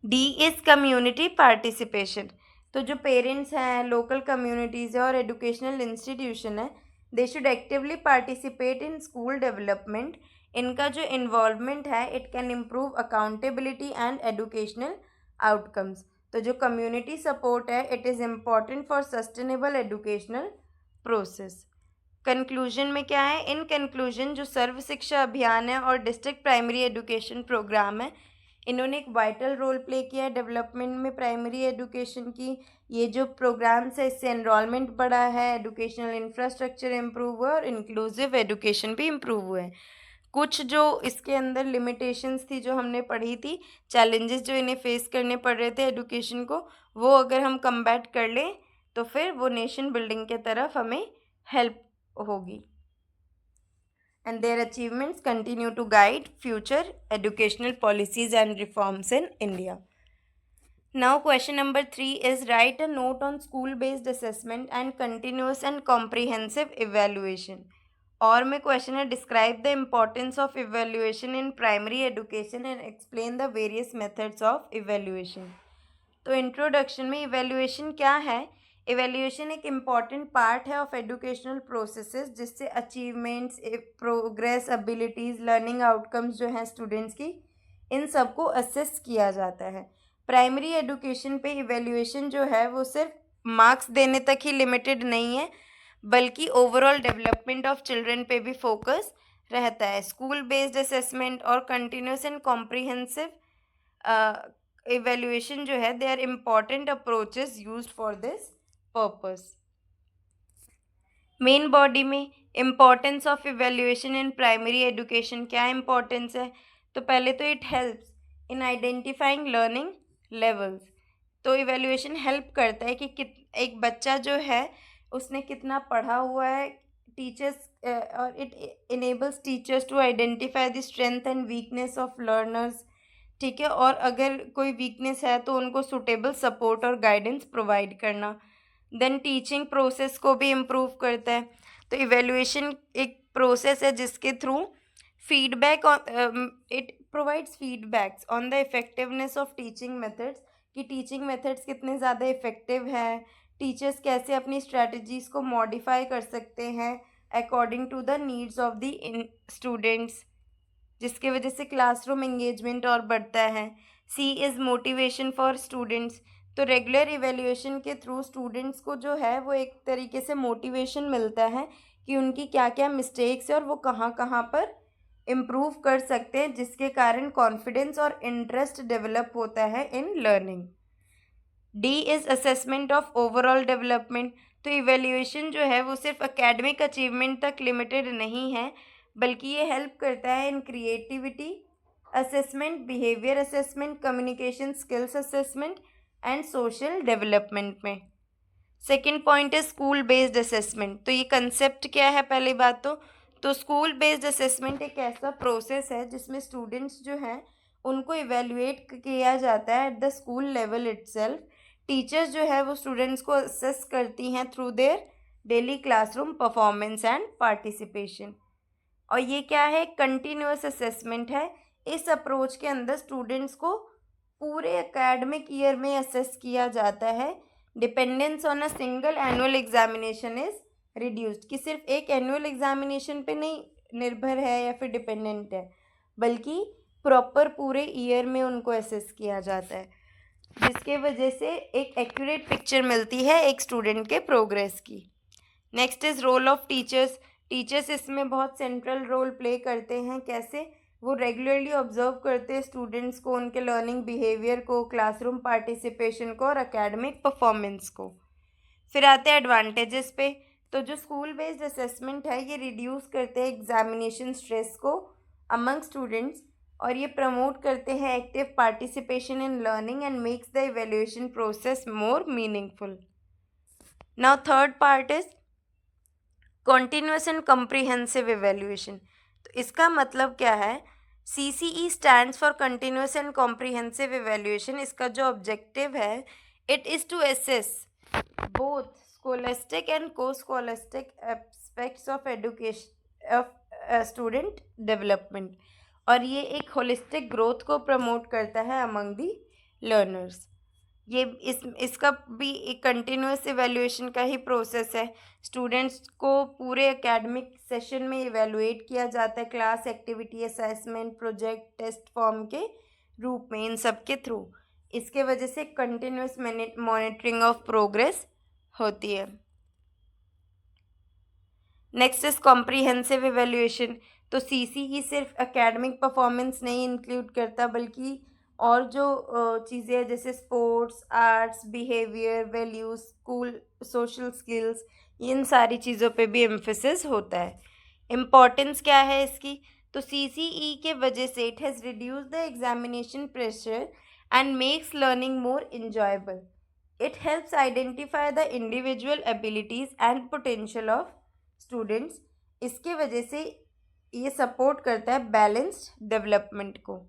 [SPEAKER 1] D is community participation. तो जो पेरेंट्स हैं, लोकल कम्युनिटीज़ है और एजुकेशनल इंस्टीट्यूशन है, they should actively participate in school development. इनका जो इन्वॉल्वमेंट है it can improve accountability and educational outcomes. तो जो कम्युनिटी सपोर्ट है it is important for sustainable educational process. Conclusion में क्या है? इन कंक्लूजन जो सर्व शिक्षा अभियान है और डिस्ट्रिक्ट प्राइमरी एजुकेशन प्रोग्राम है, इन्होंने एक वाइटल रोल प्ले किया है डेवलपमेंट में प्राइमरी एजुकेशन की। ये जो प्रोग्राम्स है इससे एनरोलमेंट बढ़ा है, एजुकेशनल इंफ्रास्ट्रक्चर इम्प्रूव हुआ और इंक्लूसिव एजुकेशन भी इम्प्रूव हुआ है। कुछ जो इसके अंदर लिमिटेशंस थी जो हमने पढ़ी थी, चैलेंजेस जो इन्हें फेस करने पड़ रहे थे एजुकेशन को, वो अगर हम कम्बैट कर लें तो फिर वो नेशन बिल्डिंग के तरफ हमें हेल्प होगी। And their achievements continue to guide future educational policies and reforms in India. Now question number 3 is write a note on school-based assessment and continuous and comprehensive evaluation. और में question है describe the importance of evaluation in primary education and explain the various methods of evaluation. तो introduction में evaluation क्या है? Evaluation एक important part है of educational processes, जिससे achievements, progress, abilities, learning outcomes जो हैं स्टूडेंट्स की, इन सबको असेस किया जाता है। प्राइमरी एजुकेशन पे इवेल्युएशन जो है वो सिर्फ मार्क्स देने तक ही लिमिटेड नहीं है, बल्कि ओवरऑल डेवलपमेंट ऑफ चिल्ड्रन पे भी फोकस रहता है। स्कूल बेस्ड असेसमेंट और कंटिन्यूस एंड कॉम्प्रिहेंसिव इवेल्युएशन जो है they are important approaches used for this purpose. Main body में importance of evaluation in primary education क्या इम्पॉर्टेंस है? तो पहले तो it helps in identifying learning levels. तो इवेल्युएशन हेल्प करता है कि एक बच्चा जो है उसने कितना पढ़ा हुआ है। टीचर्स और it enables teachers to identify the strength and weakness of learners. ठीक है, और अगर कोई वीकनेस है तो उनको सूटेबल सपोर्ट और गाइडेंस प्रोवाइड करना। देन टीचिंग प्रोसेस को भी इम्प्रूव करता है। तो इवेल्युएशन एक प्रोसेस है जिसके through feedback it provides feedbacks on the effectiveness of teaching methods, कि टीचिंग मेथड्स कितने ज़्यादा इफ़ेक्टिव हैं, टीचर्स कैसे अपनी स्ट्रैटेजीज़ को मॉडिफाई कर सकते हैं according to the needs of the students, जिसके वजह से क्लासरूम एंगेजमेंट और बढ़ता है। C is motivation for students. तो रेगुलर इवेल्युएशन के थ्रू स्टूडेंट्स को जो है वो एक तरीके से मोटिवेशन मिलता है कि उनकी क्या क्या मिस्टेक्स है और वो कहाँ कहाँ पर इम्प्रूव कर सकते हैं, जिसके कारण कॉन्फिडेंस और इंटरेस्ट डेवलप होता है in learning. D is assessment of overall development. तो इवेल्युएशन जो है वो सिर्फ एकेडमिक अचीवमेंट तक लिमिटेड नहीं है, बल्कि ये हेल्प करता है in creativity assessment, behaviour assessment, communication skills assessment and social development में। सेकेंड पॉइंट है स्कूल बेस्ड असेसमेंट। तो ये कंसेप्ट क्या है, पहली बात तो स्कूल बेस्ड असेसमेंट एक ऐसा प्रोसेस है जिसमें स्टूडेंट्स जो हैं उनको इवेल्युएट किया जाता है at the school level itself. Teachers जो है वो स्टूडेंट्स को असेस करती हैं through their daily classroom performance and participation. और ये क्या है, कंटिन्यूअस असेसमेंट है। इस अप्रोच के अंदर स्टूडेंट्स को पूरे एकेडमिक ईयर में असेस किया जाता है। Dependence on a single annual examination is reduced, कि सिर्फ एक एनुअल एग्जामिनेशन पे नहीं निर्भर है या फिर डिपेंडेंट है, बल्कि प्रॉपर पूरे ईयर में उनको असेस किया जाता है, जिसके वजह से एक एक्यूरेट पिक्चर मिलती है एक स्टूडेंट के प्रोग्रेस की। Next is role of teachers. Teachers इसमें बहुत सेंट्रल रोल प्ले करते हैं। कैसे? वो रेगुलरली ऑब्जर्व करते हैं स्टूडेंट्स को, उनके लर्निंग बिहेवियर को, क्लासरूम पार्टिसिपेशन को और एकेडमिक परफॉर्मेंस को। फिर आते हैं एडवांटेजेस पे। तो जो स्कूल बेस्ड असेसमेंट है ये रिड्यूस करते हैं एग्जामिनेशन स्ट्रेस को अमंग स्टूडेंट्स, और ये प्रमोट करते हैं active participation in learning and makes the evaluation process more meaningful. Now third part is continuous and comprehensive evaluation. तो इसका मतलब क्या है? CCE stands for continuous and comprehensive evaluation. इसका जो ऑब्जेक्टिव है, it is to assess both scholastic and co scholastic aspects of education of student development, और ये एक होलिस्टिक ग्रोथ को प्रमोट करता है अमंग दी लर्नर्स। ये इसका भी एक कंटिन्यूस इवेल्युएशन का ही प्रोसेस है। स्टूडेंट्स को पूरे एकेडमिक सेशन में इवेलुएट किया जाता है class activity, assessment, project, test form के रूप में, इन सब के थ्रू। इसके वजह से कंटिन्यूस मॉनिटरिंग ऑफ प्रोग्रेस होती है। Next is comprehensive evaluation. तो CCE सिर्फ एकेडमिक परफॉर्मेंस नहीं इंक्लूड करता, बल्कि और जो चीज़ें हैं जैसे sports, arts, behaviour, values, school social skills, इन सारी चीज़ों पे भी एम्फेसिस होता है। इम्पॉर्टेंस क्या है इसकी? तो CCE के वजह से it has reduce the examination pressure and makes learning more enjoyable. It helps identify the individual abilities and potential of students. इसके वजह से ये सपोर्ट करता है बैलेंस्ड डेवलपमेंट को।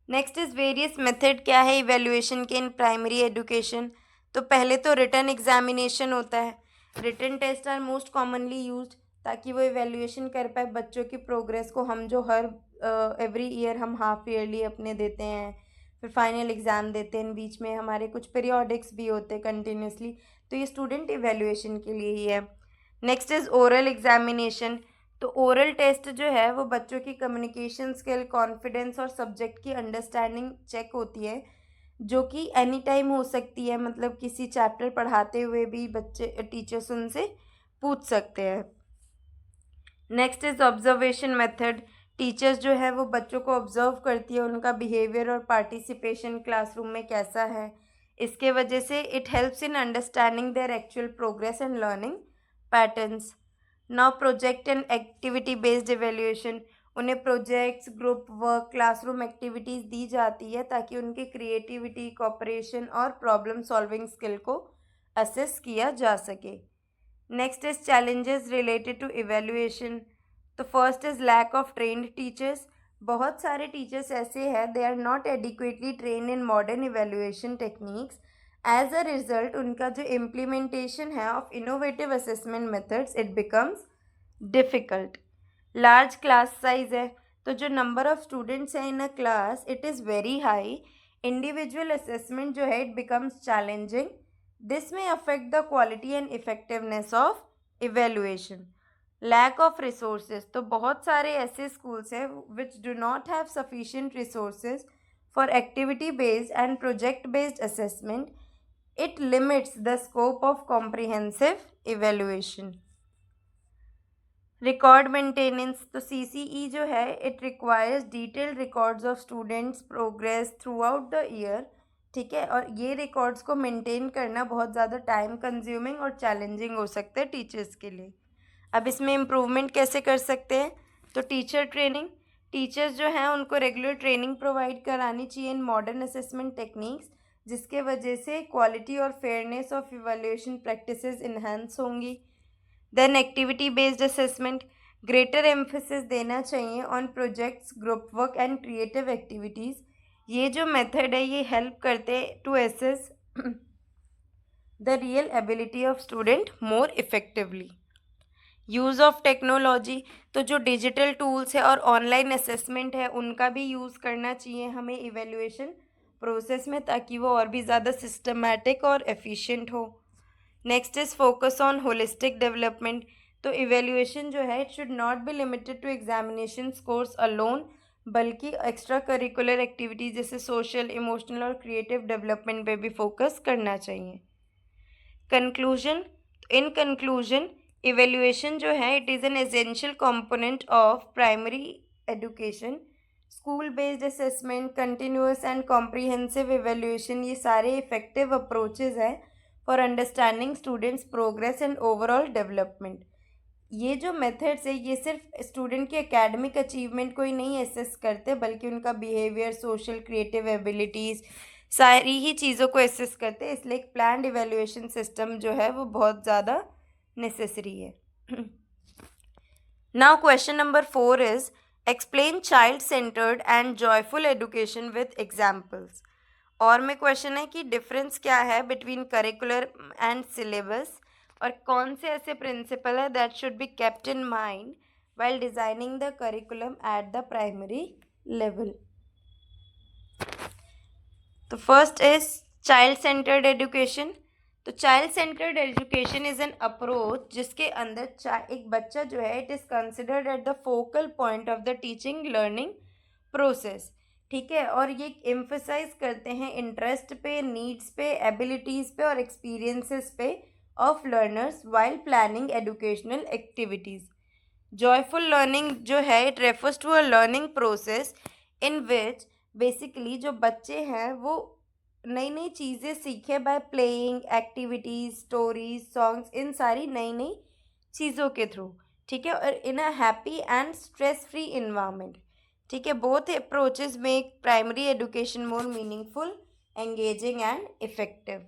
[SPEAKER 1] Next is various method. क्या है इवेल्युएशन के इन प्राइमरी एजुकेशन? तो पहले तो रिटन एग्जामिनेशन होता है। Written test are most commonly used, ताकि वो इवेल्युएशन कर पाए बच्चों की प्रोग्रेस को। हम जो हर एवरी ईयर हम हाफ ईयरली अपने देते हैं, फिर फाइनल एग्ज़ाम देते हैं, बीच में हमारे कुछ पीरियोडिक्स भी होते हैं कंटिन्यूसली, तो ये स्टूडेंट इवेल्युएशन के लिए ही है। Next is oral examination. तो ओरल टेस्ट जो है वो बच्चों की कम्युनिकेशन स्किल, कॉन्फिडेंस और सब्जेक्ट की अंडरस्टैंडिंग चेक होती है, जो कि एनी टाइम हो सकती है। मतलब किसी चैप्टर पढ़ाते हुए भी बच्चे टीचर्स उनसे पूछ सकते हैं। Next is observation method. Teachers जो है वो बच्चों को ऑब्जर्व करती है, उनका बिहेवियर और पार्टिसिपेशन क्लासरूम में कैसा है। इसके वजह से it helps in understanding their actual progress and learning patterns. Now project and activity based evaluation. उन्हें projects, group work, classroom activities दी जाती है ताकि उनकी क्रिएटिविटी, कोऑपरेशन और प्रॉब्लम सॉल्विंग स्किल को असेस किया जा सके। Next is challenges related to evaluation. तो first is lack of trained teachers. बहुत सारे टीचर्स ऐसे हैं, they are not adequately train in modern evaluation techniques. As a result उनका जो इम्प्लीमेंटेशन है of innovative assessment methods, it becomes difficult. Large class size है, तो जो नंबर ऑफ स्टूडेंट्स हैं in a class, it is very high. Individual assessment जो है it becomes challenging. This may affect the quality and effectiveness of evaluation. Lack of resources. तो बहुत सारे ऐसे स्कूल्स हैं which do not have sufficient resources for activity based and project based assessment. It limits the scope of comprehensive evaluation. Record maintenance. तो CCE जो है it requires detailed records of students progress throughout the year, ठीक है, और ये records को maintain करना बहुत ज़्यादा टाइम कंज्यूमिंग और चैलेंजिंग हो सकता है टीचर्स के लिए। अब इसमें इम्प्रूवमेंट कैसे कर सकते हैं? तो टीचर ट्रेनिंग, टीचर्स जो हैं उनको रेगुलर ट्रेनिंग प्रोवाइड करानी चाहिए इन मॉडर्न असेसमेंट टेक्निक्स, जिसके वजह से क्वालिटी और fairness of evaluation practices enhance होंगी। Then activity based assessment, greater emphasis देना चाहिए on projects, group work and creative activities. ये जो मेथड है ये हेल्प करते हैं to assess the real ability of student more effectively. Use of technology, तो जो डिजिटल टूल्स है और ऑनलाइन असेसमेंट है उनका भी यूज़ करना चाहिए हमें इवैल्यूएशन प्रोसेस में, ताकि वो और भी ज़्यादा सिस्टमैटिक और एफिशिएंट हो। Next is focus on holistic development, तो इवैल्यूएशन जो है it should not be limited to examination scores alone, बल्कि एक्स्ट्रा करिकुलर एक्टिविटीज़ जैसे सोशल, इमोशनल और क्रिएटिव डेवलपमेंट पे भी फोकस करना चाहिए। कंक्लूजन, इन कंक्लूजन इवेल्युएशन जो है it is an essential component of primary education. School based assessment, continuous and comprehensive evaluation, ये सारे इफेक्टिव अप्रोचेज है for understanding students progress and overall development. ये जो मेथड्स है ये सिर्फ स्टूडेंट के एकेडमिक अचीवमेंट को ही नहीं एसेस करते, बल्कि उनका बिहेवियर, सोशल, क्रिएटिव एबिलिटीज़, सारी ही चीज़ों को एसेस करते हैं। इसलिए एक प्लान्ड इवैल्यूएशन सिस्टम जो है वो बहुत ज़्यादा नेसेसरी है। Now question number 4 is explain child centred and joyful education with examples. और में क्वेश्चन है कि डिफरेंस क्या है बिटवीन करिकुलर एंड सिलेबस, और कौन से ऐसे प्रिंसिपल है that should be kept in mind while designing the curriculum at the primary level. तो first is child centred education. तो child centred education is an approach जिसके अंदर एक बच्चा जो है it is considered at the focal point of the teaching learning process, ठीक है। और ये एम्फसाइज करते हैं इंटरेस्ट पे, नीड्स पे, एबिलिटीज़ पे और एक्सपीरियंसेस पे of learners while planning educational activities. Joyful learning जो है it refers to a learning process in which basically जो बच्चे हैं वो नई नई चीज़ें सीखे by playing, activities, stories, songs, इन सारी नई नई चीज़ों के थ्रू, ठीक है, और in a happy and stress free environment, ठीक है। Both approaches make primary education more meaningful, engaging and effective.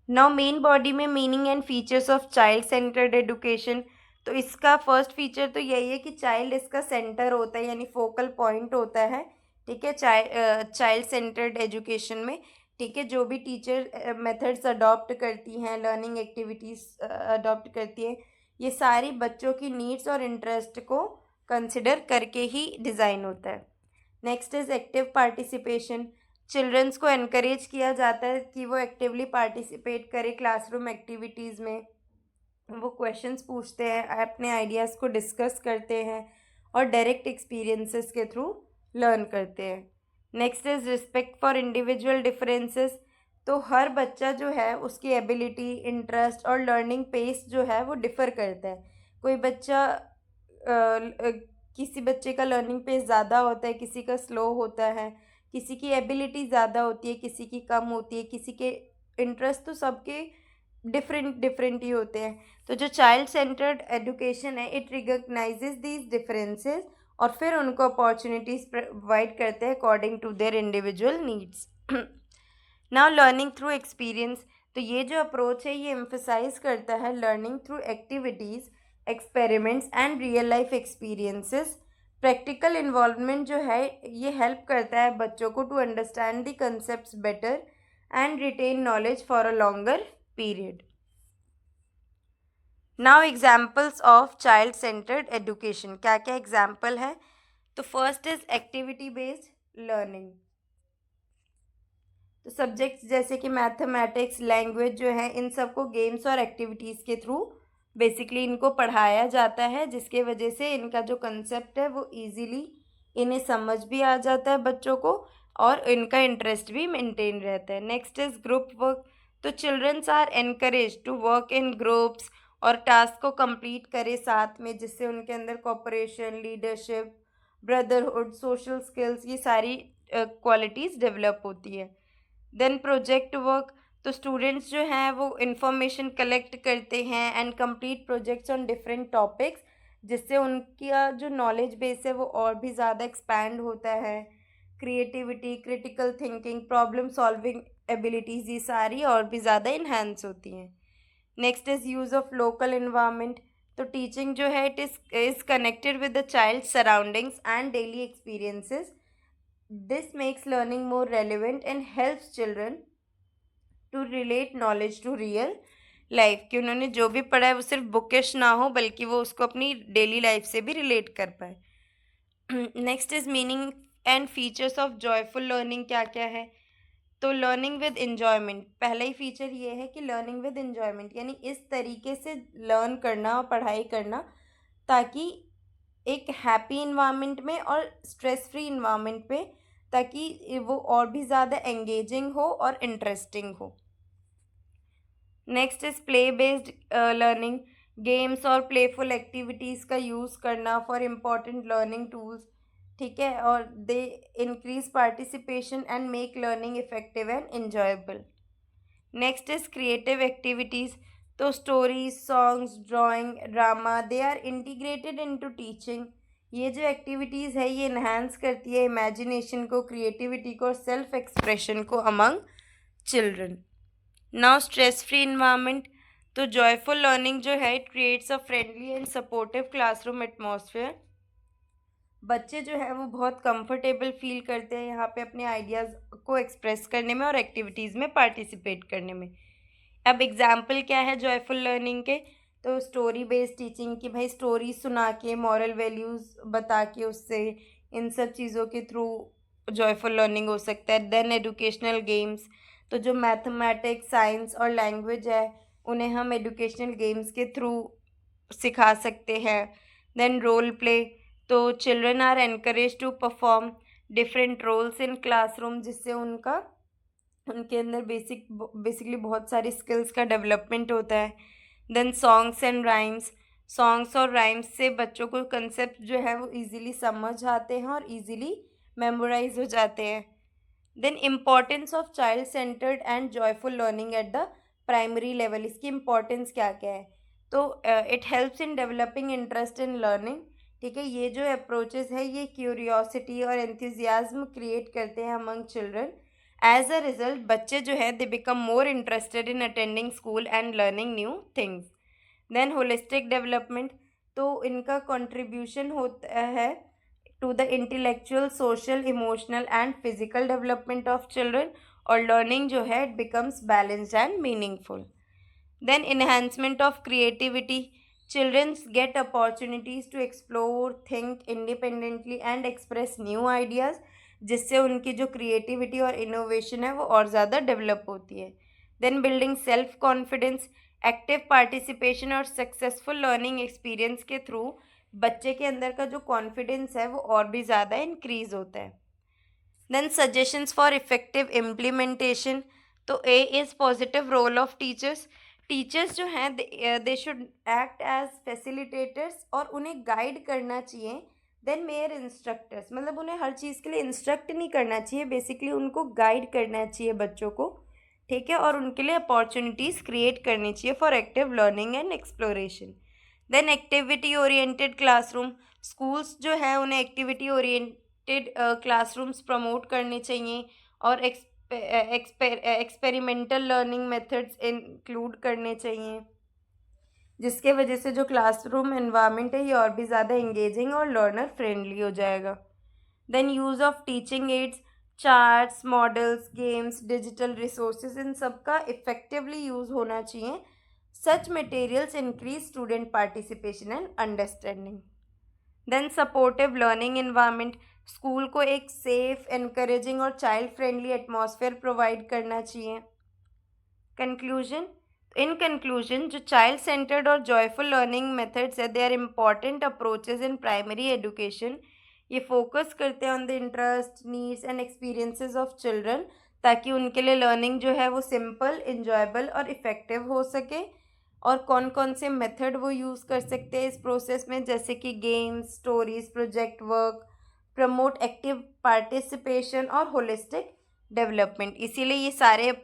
[SPEAKER 1] Now main body में meaning and features of child centred education. तो इसका फर्स्ट फीचर तो यही है कि चाइल्ड इसका सेंटर होता है, यानी फोकल पॉइंट होता है, ठीक है, चाइल्ड सेंटर्ड एजुकेशन में, ठीक है। जो भी टीचर मेथड्स अडॉप्ट करती हैं, लर्निंग एक्टिविटीज़ अडॉप्ट करती है, ये सारी बच्चों की नीड्स और इंटरेस्ट को कंसिडर करके ही डिज़ाइन होता है। Next is active participation. Childrens को एनकरेज किया जाता है कि वो एक्टिवली पार्टिसिपेट करें क्लासरूम एक्टिविटीज़ में। वो क्वेश्चंस पूछते हैं, अपने आइडियाज़ को डिस्कस करते हैं और डायरेक्ट एक्सपीरियंसेस के थ्रू लर्न करते हैं। Next is respect for individual differences. तो हर बच्चा जो है उसकी एबिलिटी, इंटरेस्ट और लर्निंग पेस जो है वो डिफ़र करता है। कोई बच्चा किसी बच्चे का लर्निंग पेस ज़्यादा होता है, किसी का स्लो होता है, किसी की एबिलिटी ज़्यादा होती है, किसी की कम होती है, किसी के इंटरेस्ट तो सबके डिफरेंट ही होते हैं। तो जो चाइल्ड सेंटर्ड एजुकेशन है इट रिकग्नाइजेज दीज डिफरेंसेस और फिर उनको अपॉर्चुनिटीज़ प्रोवाइड करते हैं according to their individual needs. Now learning through experience. तो ये जो अप्रोच है ये एम्फसाइज करता है learning through activities, experiments and real life experiences. Practical involvement जो है ये हेल्प करता है बच्चों को to understand the concepts better and retain knowledge for a longer period. Now examples of child centred education, क्या क्या एग्जाम्पल है। तो first is activity based learning. तो सब्जेक्ट्स जैसे कि मैथमेटिक्स, लैंग्वेज जो है इन सबको गेम्स और एक्टिविटीज़ के थ्रू बेसिकली इनको पढ़ाया जाता है, जिसके वजह से इनका जो कंसेप्ट है वो इजीली इन्हें समझ भी आ जाता है बच्चों को और इनका इंटरेस्ट भी मेंटेन रहता है। Next is group work. तो childrens are encourage to work in groups और टास्क को कंप्लीट करें साथ में, जिससे उनके अंदर cooperation, leadership, brotherhood, social skills, ये सारी क्वालिटीज़ डेवलप होती है। Then project work. तो स्टूडेंट्स जो हैं वो इंफॉर्मेशन कलेक्ट करते हैं and complete projects on different topics जिससे उनका जो नॉलेज बेस है वो और भी ज़्यादा एक्सपैंड होता है। Creativity, critical thinking, problem solving abilities ये सारी और भी ज़्यादा इन्हांस होती हैं। Next is use of local environment. तो टीचिंग जो है it is connected with the child surroundings and daily experiences. This makes learning more relevant and helps children to relate knowledge to real life, कि उन्होंने जो भी पढ़ा है वो सिर्फ बुकिश ना हो बल्कि वो उसको अपनी डेली लाइफ से भी रिलेट कर पाए। Next is meaning and features of joyful learning क्या क्या है। तो लर्निंग विद इंजॉयमेंट, पहला ही फीचर ये है कि लर्निंग विद इंजॉयमेंट, यानी इस तरीके से लर्न करना और पढ़ाई करना ताकि एक हैप्पी इन्वायरमेंट में और स्ट्रेस फ्री इन्वायरमेंट में, ताकि वो और भी ज़्यादा एंगेजिंग हो और इंटरेस्टिंग हो। Next is play based learning, games और प्लेफुल एक्टिविटीज़ का यूज़ करना फॉर इम्पॉर्टेंट लर्निंग टूल्स, ठीक है, और they increase participation and make learning effective and enjoyable। Next is creative activities. तो stories, songs, drawing, drama, they are integrated into teaching. ये जो activities है ये इन्हांस करती है इमेजिनेशन को, क्रिएटिविटी को और सेल्फ एक्सप्रेशन को among children. Now stress free environment. तो जॉयफुल लर्निंग जो है it creates a friendly and supportive classroom atmosphere. बच्चे जो है वो बहुत कंफर्टेबल फील करते हैं यहाँ पे अपने आइडियाज़ को एक्सप्रेस करने में और एक्टिविटीज़ में पार्टिसिपेट करने में। अब एग्जाम्पल क्या है जॉयफुल लर्निंग के। तो स्टोरी बेस्ड टीचिंग, कि भाई स्टोरी सुना के, मॉरल वैल्यूज़ बता के, उससे इन सब चीज़ों के थ्रू जॉयफुल लर्निंग हो सकता है। देन एजुकेशनल गेम्स, तो जो मैथमेटिक्स, साइंस और लैंग्वेज है उन्हें हम एजुकेशनल गेम्स के थ्रू सिखा सकते हैं। देन रोल प्ले, तो children are encourage to perform different roles in classroom, जिससे उनके अंदर बेसिकली बहुत सारी स्किल्स का डेवलपमेंट होता है। Then songs and rhymes, songs और राइम्स से बच्चों को कंसेप्ट जो है वो इजीली समझ आते हैं और इजीली मेमोराइज हो जाते हैं। Then importance of child centred and joyful learning at the primary level, इसकी इम्पॉर्टेंस क्या क्या है। तो it helps in developing interest in learning, ठीक है। ये जो अप्रोचेस है ये क्यूरियोसिटी और एंथुजियाज्म क्रिएट करते हैं among children. As a result बच्चे जो है they become more interested in attending school and learning new things. Then holistic development, तो इनका कंट्रीब्यूशन होता है to the intellectual, social, emotional and physical development of children, और लर्निंग जो है it becomes balanced and meaningful. Then enhancement of creativity, childrens get opportunities to explore, think independently and express new ideas, जिससे उनकी जो creativity और innovation है वो और ज़्यादा डेवलप होती है। Then building self confidence, active participation और सक्सेसफुल लर्निंग एक्सपीरियंस के थ्रू बच्चे के अंदर का जो कॉन्फिडेंस है वो और भी ज़्यादा इंक्रीज होता है। Then suggestions for effective implementation, तो A is positive role of teachers. Teachers जो हैं they should act as facilitators, और उन्हें गाइड करना चाहिए। देन मेयर इंस्ट्रक्टर्स, मतलब उन्हें हर चीज़ के लिए इंस्ट्रक्ट नहीं करना चाहिए, बेसिकली उनको गाइड करना चाहिए बच्चों को, ठीक है, और उनके लिए अपॉर्चुनिटीज़ क्रिएट करनी चाहिए for active learning and exploration. Then activity oriented classroom, schools जो है उन्हें एक्टिविटी ओरिएंटेड क्लासरूम्स प्रमोट करने चाहिए और एक्सपेरिमेंटल लर्निंग मेथड्स इंक्लूड करने चाहिए, जिसके वजह से जो क्लासरूम एनवायरनमेंट है ये और भी ज़्यादा इंगेजिंग और लर्नर फ्रेंडली हो जाएगा। Then use of teaching aids, charts, models, games, digital resources, इन सब का इफ़ेक्टिवली यूज़ होना चाहिए। Such materials increase student participation and understanding. Then supportive learning environment, school को एक सेफ, एनकरेजिंग और चाइल्ड फ्रेंडली एटमॉस्फेयर प्रोवाइड करना चाहिए। कंक्लूजन, इन कंक्लूजन जो चाइल्ड सेंटर्ड और जॉयफुल लर्निंग मेथड्स है they are important approaches in primary education. ये focus करते हैं on the interest, needs and experiences of children, ताकि उनके लिए लर्निंग जो है वो सिंपल, इंजॉयबल और इफ़ेक्टिव हो सके। और कौन कौन से मेथड वो यूज़ कर सकते हैं इस प्रोसेस में, जैसे कि games, stories, project work, promote active participation और होलिस्टिक डेवलपमेंट। इसीलिए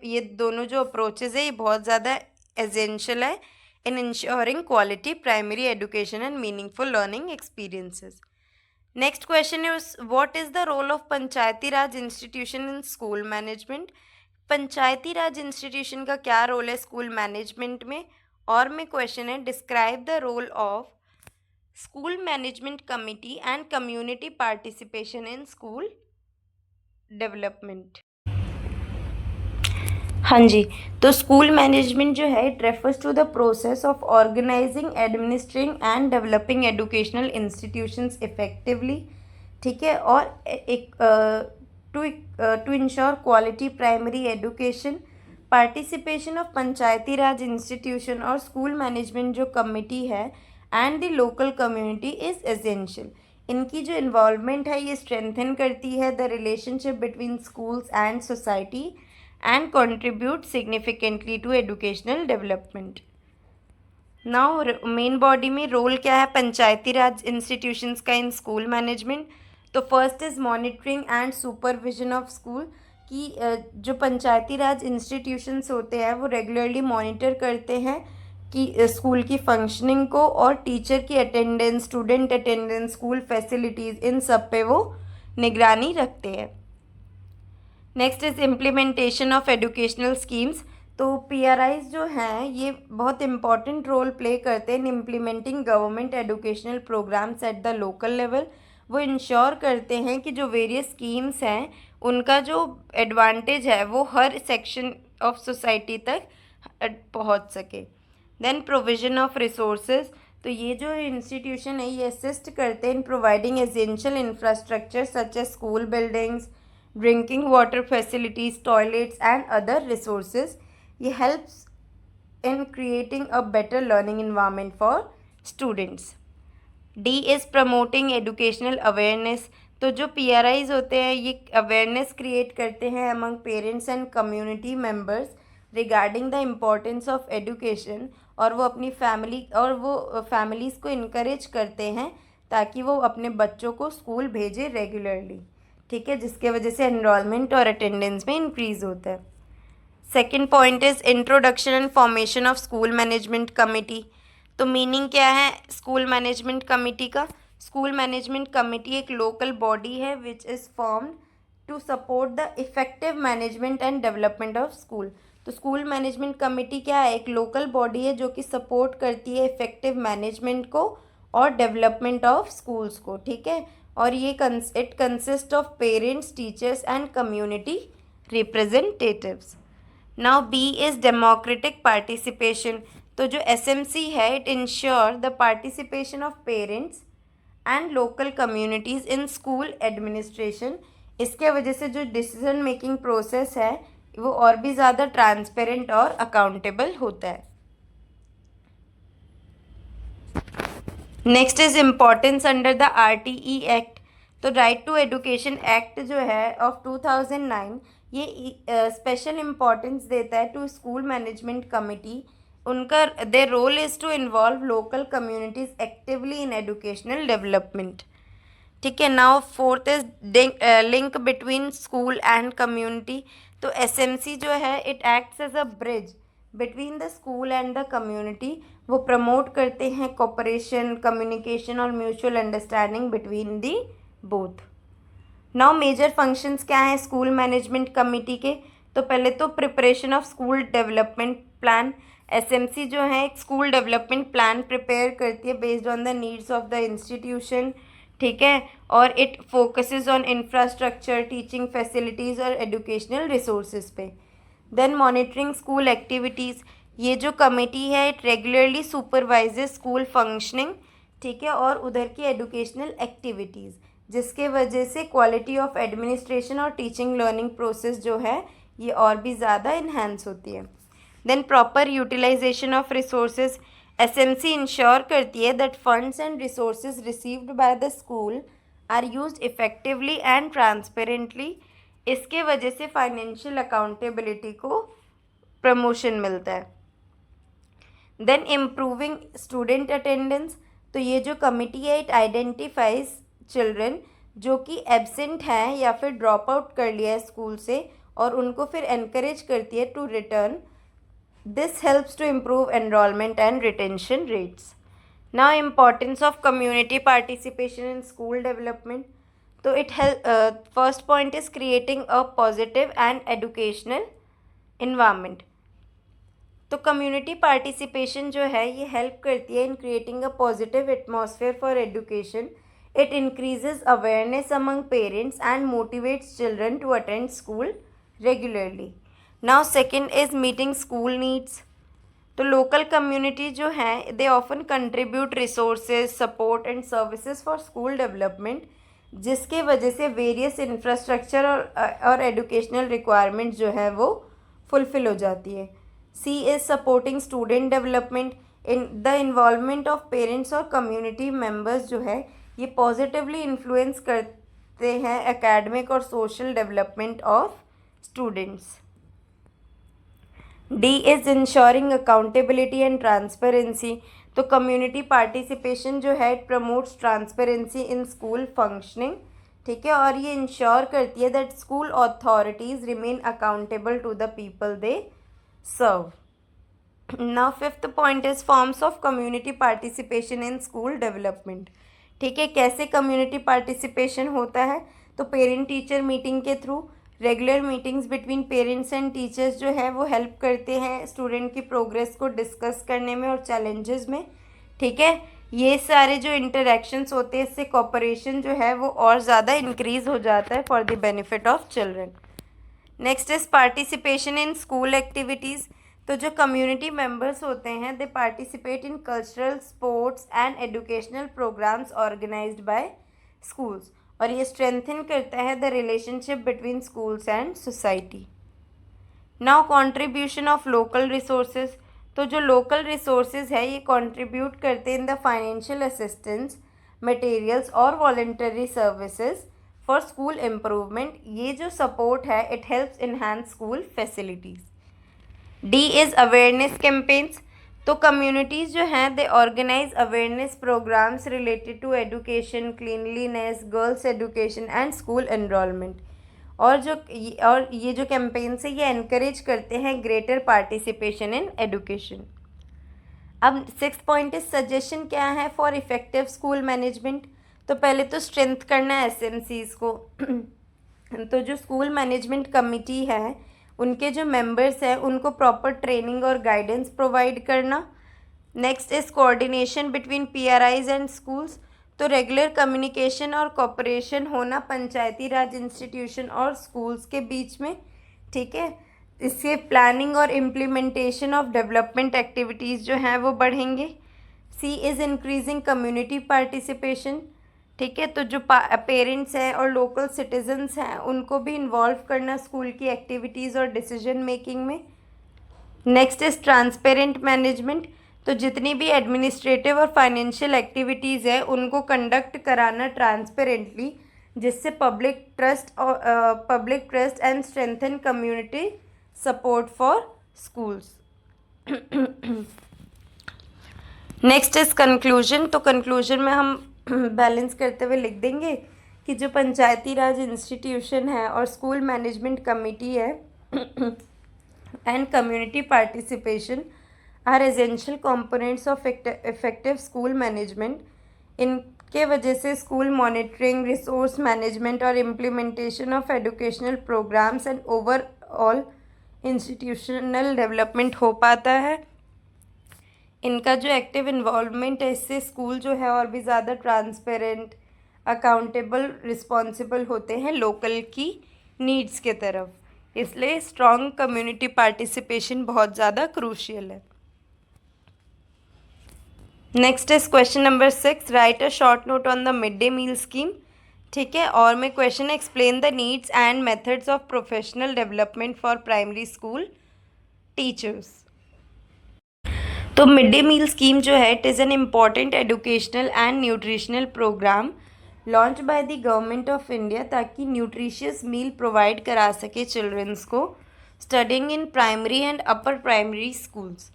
[SPEAKER 1] ये दोनों जो अप्रोचेज़ है ये बहुत ज़्यादा एसेंशियल है in ensuring quality primary education and meaningful learning experiences. Next question is, what is the role of Panchayati Raj institution in school management? Panchayati Raj institution का क्या रोल है स्कूल मैनेजमेंट में? और में क्वेश्चन है, describe the role of school management committee and community participation in school development. हाँ जी, तो स्कूल मैनेजमेंट जो है it refers to the process of organising, administering and developing educational institutions effectively, ठीक है, और एक to ensure quality primary education. Participation of Panchayati Raj institution और स्कूल मैनेजमेंट जो कमिटी है and the local community is essential. इनकी जो इन्वॉल्वमेंट है ये स्ट्रेंथन करती है the relationship between schools and society and contribute significantly to educational development. Now main body में रोल क्या है पंचायती राज इंस्टीट्यूशंस का इन स्कूल मैनेजमेंट? तो first is monitoring and supervision of school, कि जो पंचायती राज इंस्टीट्यूशंस होते हैं वो रेगुलरली मॉनिटर करते हैं कि स्कूल की फंक्शनिंग को, और टीचर की attendance, student attendance, school facilities, इन सब पे वो निगरानी रखते हैं। Next is implementation of educational schemes. तो PRIs जो हैं ये बहुत इंपॉर्टेंट रोल प्ले करते हैं in implementing government educational programmes at the local level. वो इंश्योर करते हैं कि जो वेरियस स्कीम्स हैं उनका जो एडवांटेज है वो हर सेक्शन ऑफ सोसाइटी तक पहुंच सके। देन प्रोविजन ऑफ रिसोर्सेज, तो ये जो इंस्टीट्यूशन है ये असिस्ट करते हैं in providing essential infrastructure such as school buildings, drinking water facilities, toilets and other resources. ये helps in creating a better learning environment for students. D is promoting educational awareness, तो जो PRIs होते हैं ये awareness create करते हैं among parents and community members regarding the importance of education, और वो अपनी फैमिलीज़ को इनकरेज करते हैं ताकि वो अपने बच्चों को स्कूल भेजें रेगुलरली, ठीक है, जिसके वजह से एनरोलमेंट और अटेंडेंस में इंक्रीज़ होता है। Second point is introduction and formation of school management committee. तो मीनिंग क्या है स्कूल मैनेजमेंट कमिटी का? स्कूल मैनेजमेंट कमिटी एक लोकल बॉडी है which is formed to support the effective management and development of school. तो school management committee क्या है? एक लोकल बॉडी है जो कि सपोर्ट करती है इफेक्टिव मैनेजमेंट को और डेवलपमेंट ऑफ स्कूल्स को, ठीक है। और ये it consist of parents, teachers and community representatives. Now B is democratic participation. तो जो SMC है it ensure the participation of parents and local communities in school administration. इसके वजह से जो डिसीजन मेकिंग प्रोसेस है वो और भी ज़्यादा ट्रांसपेरेंट और अकाउंटेबल होता है। Next is importance under the RTE act. तो राइट टू एजुकेशन एक्ट जो है ऑफ 2009 ये स्पेशल इम्पॉर्टेंस देता है टू स्कूल मैनेजमेंट कमिटी। उनका their role is to involve local communities actively in educational development, ठीक है। Now fourth is link between school and community. तो SMC जो है it acts as a bridge between the school and the community. वो promote करते हैं cooperation, communication और mutual understanding between the both. Now major functions क्या हैं school management committee के? तो पहले तो preparation of school development plan. SMC जो है एक स्कूल डेवलपमेंट प्लान प्रिपेयर करती है based on the needs of the institution, ठीक है। और it focuses on infrastructure, teaching facilities और एजुकेशनल रिसोर्सेज पे। Then monitoring school activities. ये जो कमेटी है it regularly supervises school functioning, ठीक है, और उधर की एजुकेशनल एक्टिविटीज़, जिसके वजह से क्वालिटी ऑफ एडमिनिस्ट्रेशन और टीचिंग लर्निंग प्रोसेस जो है ये और भी ज़्यादा इन्हेंस होती है। Then proper utilisation of resources. SMC ensure करती है that funds and resources received by the school are used effectively and transparently. इसके वजह से फाइनेंशियल अकाउंटेबिलिटी को प्रमोशन मिलता है। देन इम्प्रूविंग स्टूडेंट अटेंडेंस। तो ये जो कमिटी है इट आइडेंटिफाइज चिल्ड्रन जो कि एब्सेंट हैं या फिर ड्रॉप आउट कर लिया है स्कूल से, और उनको फिर एनकरेज करती है to return This helps to improve enrollment and retention rates. Now, importance of community participation in school development. So it first point is creating a positive and educational environment. तो community participation जो है ये help करती है in creating a positive atmosphere for education. It increases awareness among parents and motivates children to attend school regularly. Now second is meeting school needs. तो local community जो है they often contribute resources support and services for school development, जिसके वजह से various infrastructure और educational requirement जो है वो फुलफिल हो जाती है. C is supporting student development. In the involvement of parents और कम्युनिटी मेम्बर्स जो है ये पॉजिटिवली इन्फ्लुएंस करते हैं एकेडमिक और social development of students. D is ensuring accountability and transparency. तो कम्युनिटी पार्टिसिपेशन जो है it promotes transparency in school functioning. ठीक है, और ये इंश्योर करती है that school authorities remain accountable to the people they serve. Now fifth point is forms of community participation in school development. ठीक है, कैसे कम्युनिटी पार्टिसिपेशन होता है? तो पेरेंट टीचर मीटिंग के through. Regular meetings between parents and teachers जो है वो हेल्प करते हैं स्टूडेंट की प्रोग्रेस को डिस्कस करने में और चैलेंजेस में. ठीक है, ये सारे जो इंटरेक्शंस होते हैं इससे कोऑपरेशन जो है वो और ज़्यादा इंक्रीज हो जाता है for the benefit of children. Next is participation in school activities. तो जो कम्युनिटी मेंबर्स होते हैं they participate in cultural sports and educational programmes organised by schools, और ये स्ट्रेंथन करता है the relationship between schools and society. Now contribution of local resources. तो जो लोकल रिसोर्सेज है ये कंट्रीब्यूट करते हैं in the financial assistance, materials और voluntary services for school improvement. ये जो सपोर्ट है it helps enhance school facilities. D is awareness campaigns. तो कम्युनिटीज़ जो हैं they organise awareness programmes related to education, cleanliness, girls education and school enrolment. और ये जो कैंपेन्स है ये एनकरेज करते हैं ग्रेटर पार्टिसिपेशन इन एजुकेशन. अब सिक्स पॉइंट इज सजेशन क्या है फॉर इफेक्टिव स्कूल मैनेजमेंट. तो पहले तो स्ट्रेंथ करना है एसएमसीज़ को. तो जो स्कूल मैनेजमेंट कमिटी है उनके जो मेंबर्स हैं उनको प्रॉपर ट्रेनिंग और गाइडेंस प्रोवाइड करना. Next is coordination between पीआरआईज and schools. तो रेगुलर कम्युनिकेशन और कोऑपरेशन होना पंचायती राज इंस्टीट्यूशन और स्कूल्स के बीच में. ठीक है, इससे प्लानिंग और इम्प्लीमेंटेशन ऑफ डेवलपमेंट एक्टिविटीज़ जो हैं वो बढ़ेंगे. सी इज़ इंक्रीजिंग कम्युनिटी पार्टिसिपेशन. ठीक है, तो जो पेरेंट्स हैं और लोकल सिटीजन्स हैं उनको भी इन्वॉल्व करना स्कूल की एक्टिविटीज़ और डिसीजन मेकिंग में. Next is transparent management. तो जितनी भी एडमिनिस्ट्रेटिव और फाइनेंशियल एक्टिविटीज़ है उनको कंडक्ट कराना ट्रांसपेरेंटली, जिससे public trust and strengthen community support for schools. Next is conclusion. तो कंक्लूजन में हम बैलेंस करते हुए लिख देंगे कि जो पंचायती राज इंस्टीट्यूशन है और स्कूल मैनेजमेंट कमेटी है and community participation are essential components of effective school management. इनके वजह से स्कूल मॉनिटरिंग, रिसोर्स मैनेजमेंट और implementation of educational programmes and overall institutional development हो पाता है. इनका जो एक्टिव इन्वॉल्वमेंट है इससे स्कूल जो है और भी ज़्यादा ट्रांसपेरेंट, अकाउंटेबल, रिस्पॉन्सिबल होते हैं लोकल की नीड्स के तरफ. इसलिए स्ट्रॉन्ग कम्युनिटी पार्टिसिपेशन बहुत ज़्यादा क्रूशियल है. Next is question number 6. Write a short note on the mid day meal scheme. ठीक है, और मैं question explain the needs and methods of professional development for primary school teachers. तो mid day meal scheme जो है it is an important educational and nutritional programme launch by the government of India, ताकि nutritious meal provide करा सके childrens को studying in primary and upper primary schools.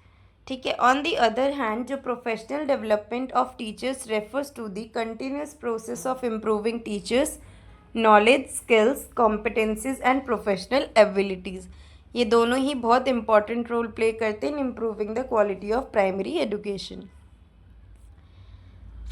[SPEAKER 1] ठीक है, on the other hand जो professional development of teachers refers to the continuous process of improving teachers knowledge, skills, competencies and professional abilities. ये दोनों ही बहुत इंपॉर्टेंट रोल प्ले करते हैं in improving the quality of primary education.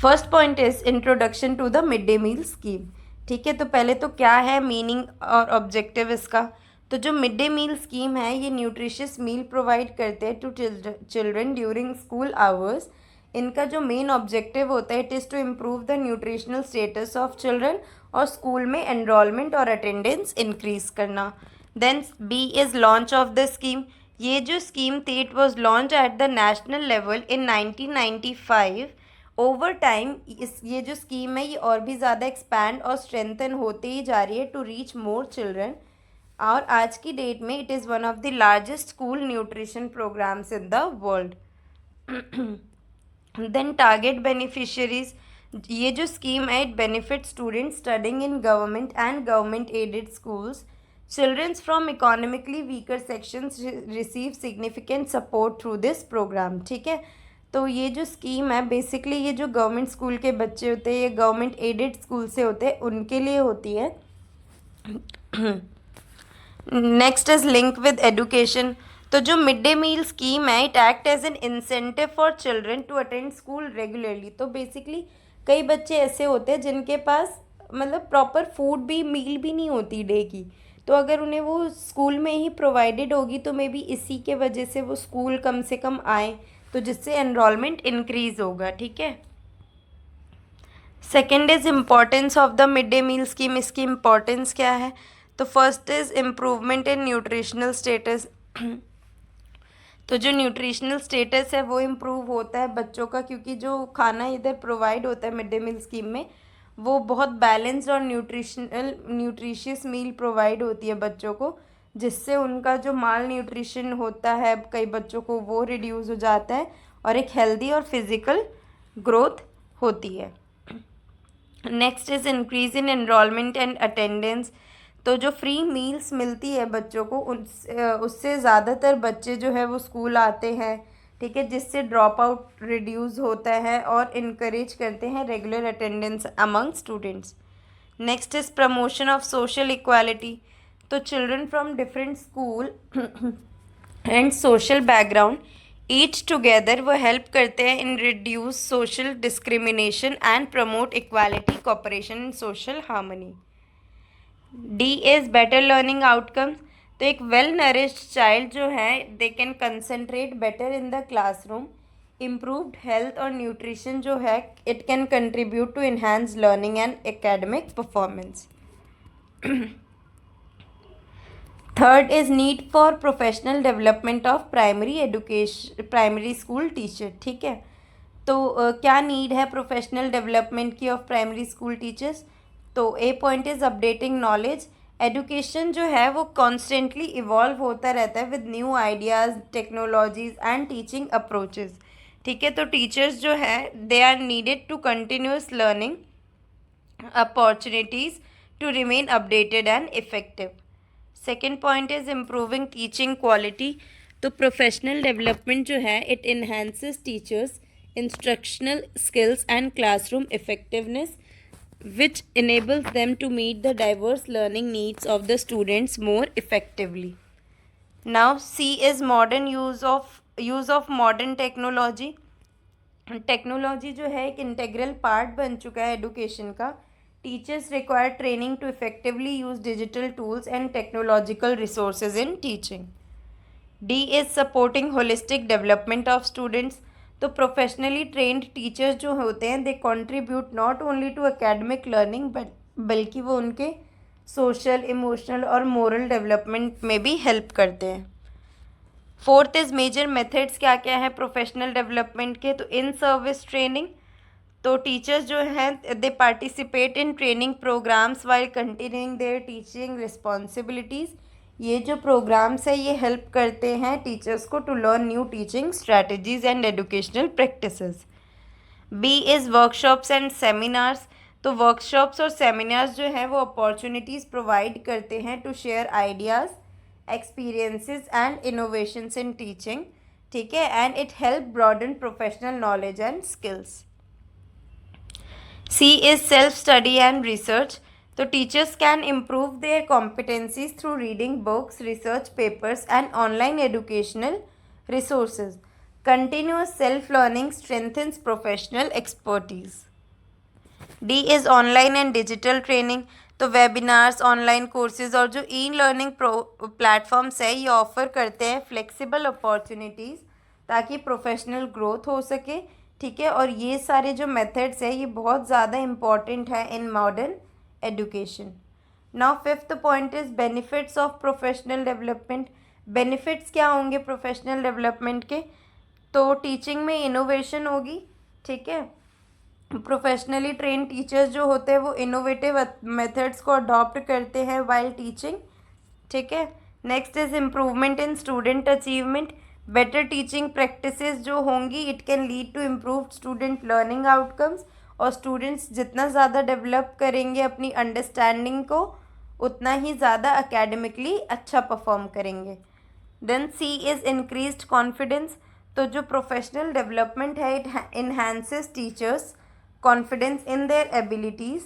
[SPEAKER 1] First point is introduction to the mid day meal scheme. ठीक है, तो पहले तो क्या है मीनिंग और ऑब्जेक्टिव इसका। तो जो मिड डे मील स्कीम है ये न्यूट्रिशियस मील प्रोवाइड करते हैं to children during school hours. इनका जो मेन ऑब्जेक्टिव होता है it is to improve the nutritional status of children और स्कूल में एनरोलमेंट और अटेंडेंस इंक्रीज करना। Then B is launch of the scheme. ये जो स्कीम थी it was launch at the national level in 1995। Over time ये जो scheme है ये और भी ज़्यादा एक्सपैंड और स्ट्रेंथन होते ही जा रही है टू रीच मोर चिल्ड्रन। और आज की डेट में it is one of the largest school nutrition programmes in the world. Then target beneficiaries. ये जो स्कीम है it benefit students studying in government and government aided schools. Childrens from economically weaker sections receive significant support through this programme. ठीक है, तो ये जो scheme है basically ये जो गवर्नमेंट स्कूल के बच्चे होते हैं ये गवर्नमेंट एडेड स्कूल से होते हैं उनके लिए होती है। Next is link with education. तो जो मिड डे मील स्कीम है it act as an incentive for children to attend school regularly. तो बेसिकली कई बच्चे ऐसे होते हैं जिनके पास मतलब प्रॉपर फूड भी मील भी नहीं होती डे की, तो अगर उन्हें वो स्कूल में ही प्रोवाइडेड होगी तो मे बी इसी के वजह से वो स्कूल कम से कम आए, तो जिससे एनरोलमेंट इंक्रीज होगा। ठीक है, second is importance of the mid day meal scheme. इसकी इम्पॉर्टेंस क्या है? तो first is improvement in nutritional status. तो जो न्यूट्रिशनल स्टेटस है वो इम्प्रूव होता है बच्चों का, क्योंकि जो खाना इधर प्रोवाइड होता है मिड डे मील स्कीम में वो बहुत बैलेंस्ड और न्यूट्रिशियस मील प्रोवाइड होती है बच्चों को, जिससे उनका जो माल न्यूट्रिशन होता है कई बच्चों को वो रिड्यूस हो जाता है और एक हेल्दी और फिजिकल ग्रोथ होती है। Next is increase in enrolment and attendance. तो जो फ्री मील्स मिलती है बच्चों को उससे ज़्यादातर बच्चे जो है वो स्कूल आते हैं। ठीक है, जिससे ड्रॉप आउट रिड्यूस होता है और इनकरेज करते हैं regular attendance among students. Next is promotion of social equality. तो children from different school and social background each together वो हेल्प करते हैं in reduce social discrimination and promote equality cooperation and social harmony. D is better learning outcomes. तो एक well nourished child जो है they can concentrate better in the classroom. Improved health और nutrition जो है it can contribute to enhance learning and academic performance. Third is need for professional development of primary school teacher. ठीक है, तो क्या need है प्रोफेशनल डेवलपमेंट की of primary school teachers? तो A point is updating knowledge. Education जो है वो कॉन्स्टेंटली इवॉल्व होता रहता है with new ideas technologies and teaching approaches. ठीक है, तो टीचर्स जो है they are needed to continuous learning opportunities to remain updated and effective. Second point is improving teaching quality. तो प्रोफेशनल डेवलपमेंट जो है it enhances teachers instructional skills and classroom effectiveness which enables them to meet the diverse learning needs of the students more effectively. Now C is modern use of modern technology. Technology जो है एक integral part बन चुका है education का। Teachers require training to effectively use digital tools and technological resources in teaching. D is supporting holistic development of students. तो professionally trained teachers जो होते हैं they contribute not only to academic learning बल्कि वो उनके social emotional और moral development में भी हेल्प करते हैं। Fourth is major methods. क्या क्या है प्रोफेशनल डेवलपमेंट के? तो इन सर्विस ट्रेनिंग। तो टीचर्स जो हैं they participate in training programmes while continuing their teaching responsibilities. ये जो प्रोग्राम्स है ये हेल्प करते हैं टीचर्स को to learn new teaching strategies and educational practices. B is workshops and seminars. तो वर्कशॉप्स और सेमिनार्स जो हैं वो अपॉर्चुनिटीज़ प्रोवाइड करते हैं to share ideas experiences and innovations in teaching. ठीक है, and it help broaden professional knowledge and skills. C is self study and research. तो teachers can improve their competencies through reading books, research papers and online educational resources. Continuous self-learning strengthens professional expertise. D is online and digital training. तो webinars, online courses और जो e learning platforms है ये offer करते हैं flexible opportunities ताकि professional growth हो सके. ठीक है, और ये सारे जो मेथड्स है ये बहुत ज़्यादा इम्पॉर्टेंट है इन modern education. Now fifth point is benefits of professional development. Benefits क्या होंगे प्रोफेशनल डेवलपमेंट के? तो टीचिंग में इनोवेशन होगी. ठीक है, प्रोफेशनली ट्रेन टीचर्स जो होते हैं वो इनोवेटिव मेथड्स को अडॉप्ट करते हैं वाइल टीचिंग. ठीक है, next is improvement in student achievement. Better teaching practices जो होंगी it can lead to improved student learning outcomes. और स्टूडेंट्स जितना ज़्यादा डेवलप करेंगे अपनी अंडरस्टैंडिंग को उतना ही ज़्यादा अकेडमिकली अच्छा परफॉर्म करेंगे. Then C is increased confidence. तो जो प्रोफेशनल डेवलपमेंट है it enhances teachers confidence in their abilities.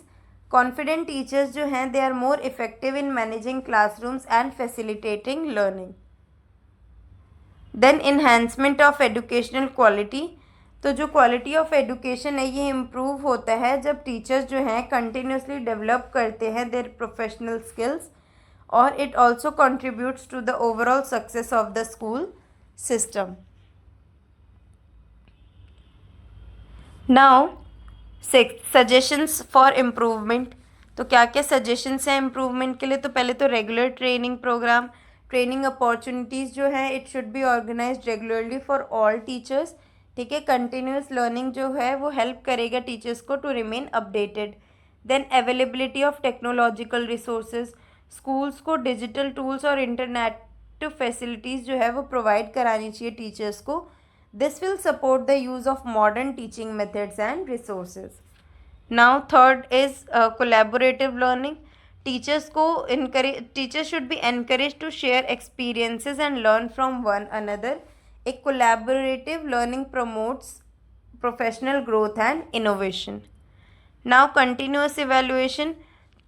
[SPEAKER 1] Confident teachers जो हैं they are more effective in managing classrooms and facilitating learning. Then enhancement of educational quality. तो जो quality of education है ये improve होता है जब टीचर्स जो हैं कंटिन्यूसली डेवलप करते हैं देयर प्रोफेशनल स्किल्स. और it also contributes to the overall success of the school system. Now suggestions for improvement. तो क्या क्या सजेशंस हैं इम्प्रूवमेंट के लिए? तो पहले तो regular training programme, training opportunities जो है it should be organised regularly for all teachers. ठीक है, कंटिन्यूस लर्निंग जो है वो हेल्प करेगा टीचर्स को to remain updated. Then availability of technological resources. Schools को डिजिटल टूल्स और इंटरनेट फैसिलिटीज़ जो है वो प्रोवाइड करानी चाहिए टीचर्स को. This will support the use of modern teaching methods and resources. Now third is collaborative learning. Teachers should be encouraged to share experiences and learn from one another. A collaborative learning promotes professional growth and innovation. Now continuous evaluation.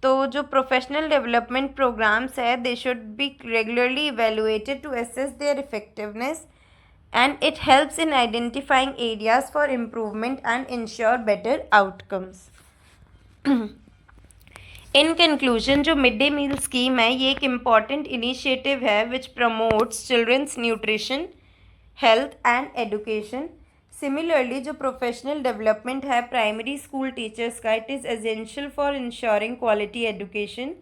[SPEAKER 1] तो जो professional development programmes है they should be regularly evaluated to assess their effectiveness and it helps in identifying areas for improvement and ensure better outcomes. In conclusion, जो mid day meal scheme है ये एक important initiative है which promotes children's nutrition, health and education. Similarly जो professional development है primary school teachers का it is essential for ensuring quality education,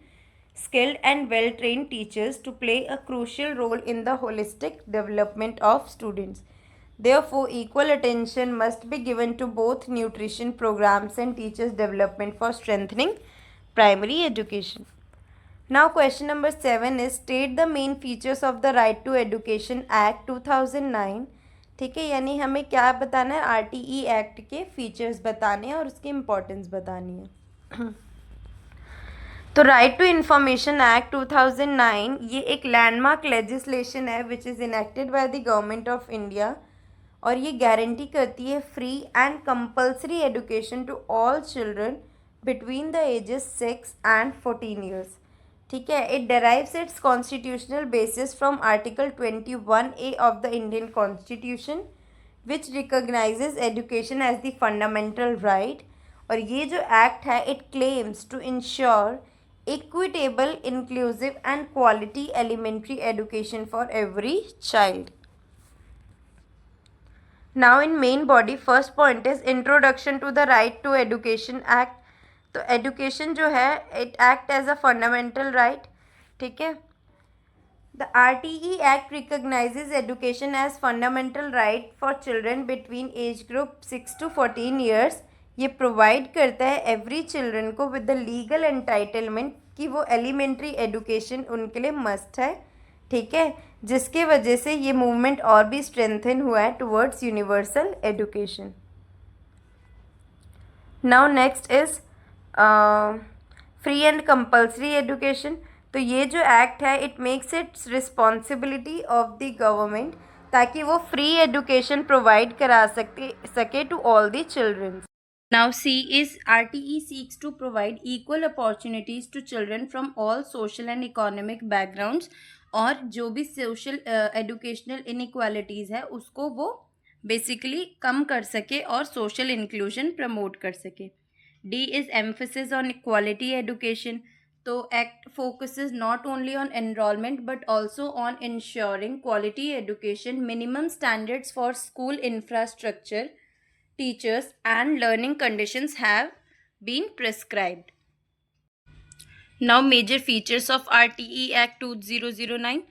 [SPEAKER 1] skilled and well-trained teachers to play a crucial role in the holistic development of students. Therefore, equal attention must be given to both nutrition programs and teachers' development for strengthening primary education. Now, question number 7 is state the main features of the Right to Education Act 2009. ठीक है, यानी हमें क्या बताना है? RTE act के features बताने हैं और उसकी इम्पोर्टेंस बतानी है. तो राइट टू इन्फॉर्मेशन एक्ट 2009 ये एक लैंडमार्क लेजिस्लेशन है which is enacted by the government of India और ये गारंटी करती है free and compulsory education to all children between the ages 6 and 14 years. ठीक है, it derives its constitutional basis from article 21A of the Indian constitution which recognises education as the fundamental right. और ये जो act है it claims to ensure equitable, inclusive and quality elementary education for every child. Now in main body first point is introduction to the Right to Education Act. तो education जो है it act as a fundamental right. ठीक है, the RTE Act recognizes education as fundamental right for children between age group 6 to 14 years. ये provide करता है every children को with the legal entitlement कि वो एलिमेंट्री एजुकेशन उनके लिए मस्ट है. ठीक है, जिसके वजह से ये मूवमेंट और भी स्ट्रेंथन हुआ है towards universal education. Now next is free and compulsory education. तो ये जो एक्ट है it makes its responsibility of the government ताकि वो फ्री एजुकेशन प्रोवाइड करा सके to all the children. Now, C is RTE seeks to provide equal opportunities to children from all social and economic backgrounds, और जो भी social educational inequalities है उसको वो बेसिकली कम कर सके और सोशल इंक्लूजन प्रमोट कर सके. D is emphasis on quality education. तो act focuses not only on enrollment but also on ensuring quality education, minimum standards for school infrastructure, teachers and learning conditions have been prescribed. Now, major features of RTE Act 2009.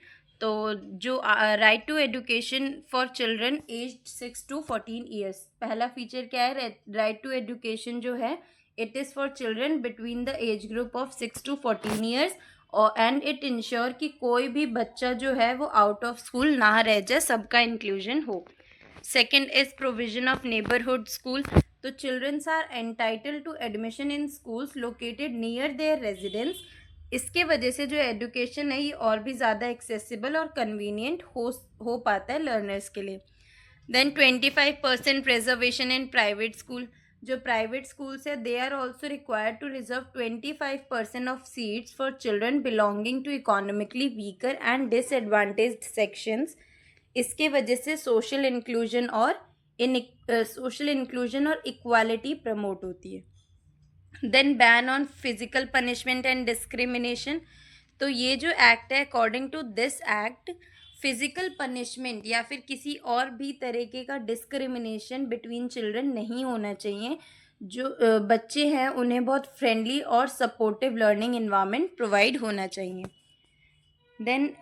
[SPEAKER 1] तो जो right to education for children age 6 to 14 years, पहला feature क्या है? Right to education जो है it is for children between the age group of 6 to 14 years, और and it ensure कि कोई भी बच्चा जो है वो आउट ऑफ स्कूल ना रह जाए, सबका इंक्लूजन हो. Second is provision of neighbourhood school. तो childrens are entitled to admission in schools located near their residence. इसके वजह से जो एजुकेशन है ये और भी ज़्यादा एक्सेसिबल और कन्वीनियंट हो पाता है लर्नर्स के लिए. Then 25% reservation in private school. जो प्राइवेट स्कूल्स है they are also required to reserve 25% of seats for children belonging to economically weaker and disadvantaged sections. इसके वजह से सोशल इंक्लूजन और इक्वालिटी प्रमोट होती है. Then ban on physical punishment and discrimination. तो ये जो एक्ट है, according to this act, physical punishment या फिर किसी और भी तरीके का डिस्क्रिमिनेशन बिटवीन चिल्ड्रन नहीं होना चाहिए. जो बच्चे हैं उन्हें बहुत फ्रेंडली और सपोर्टिव लर्निंग इन्वायरमेंट प्रोवाइड होना चाहिए. Then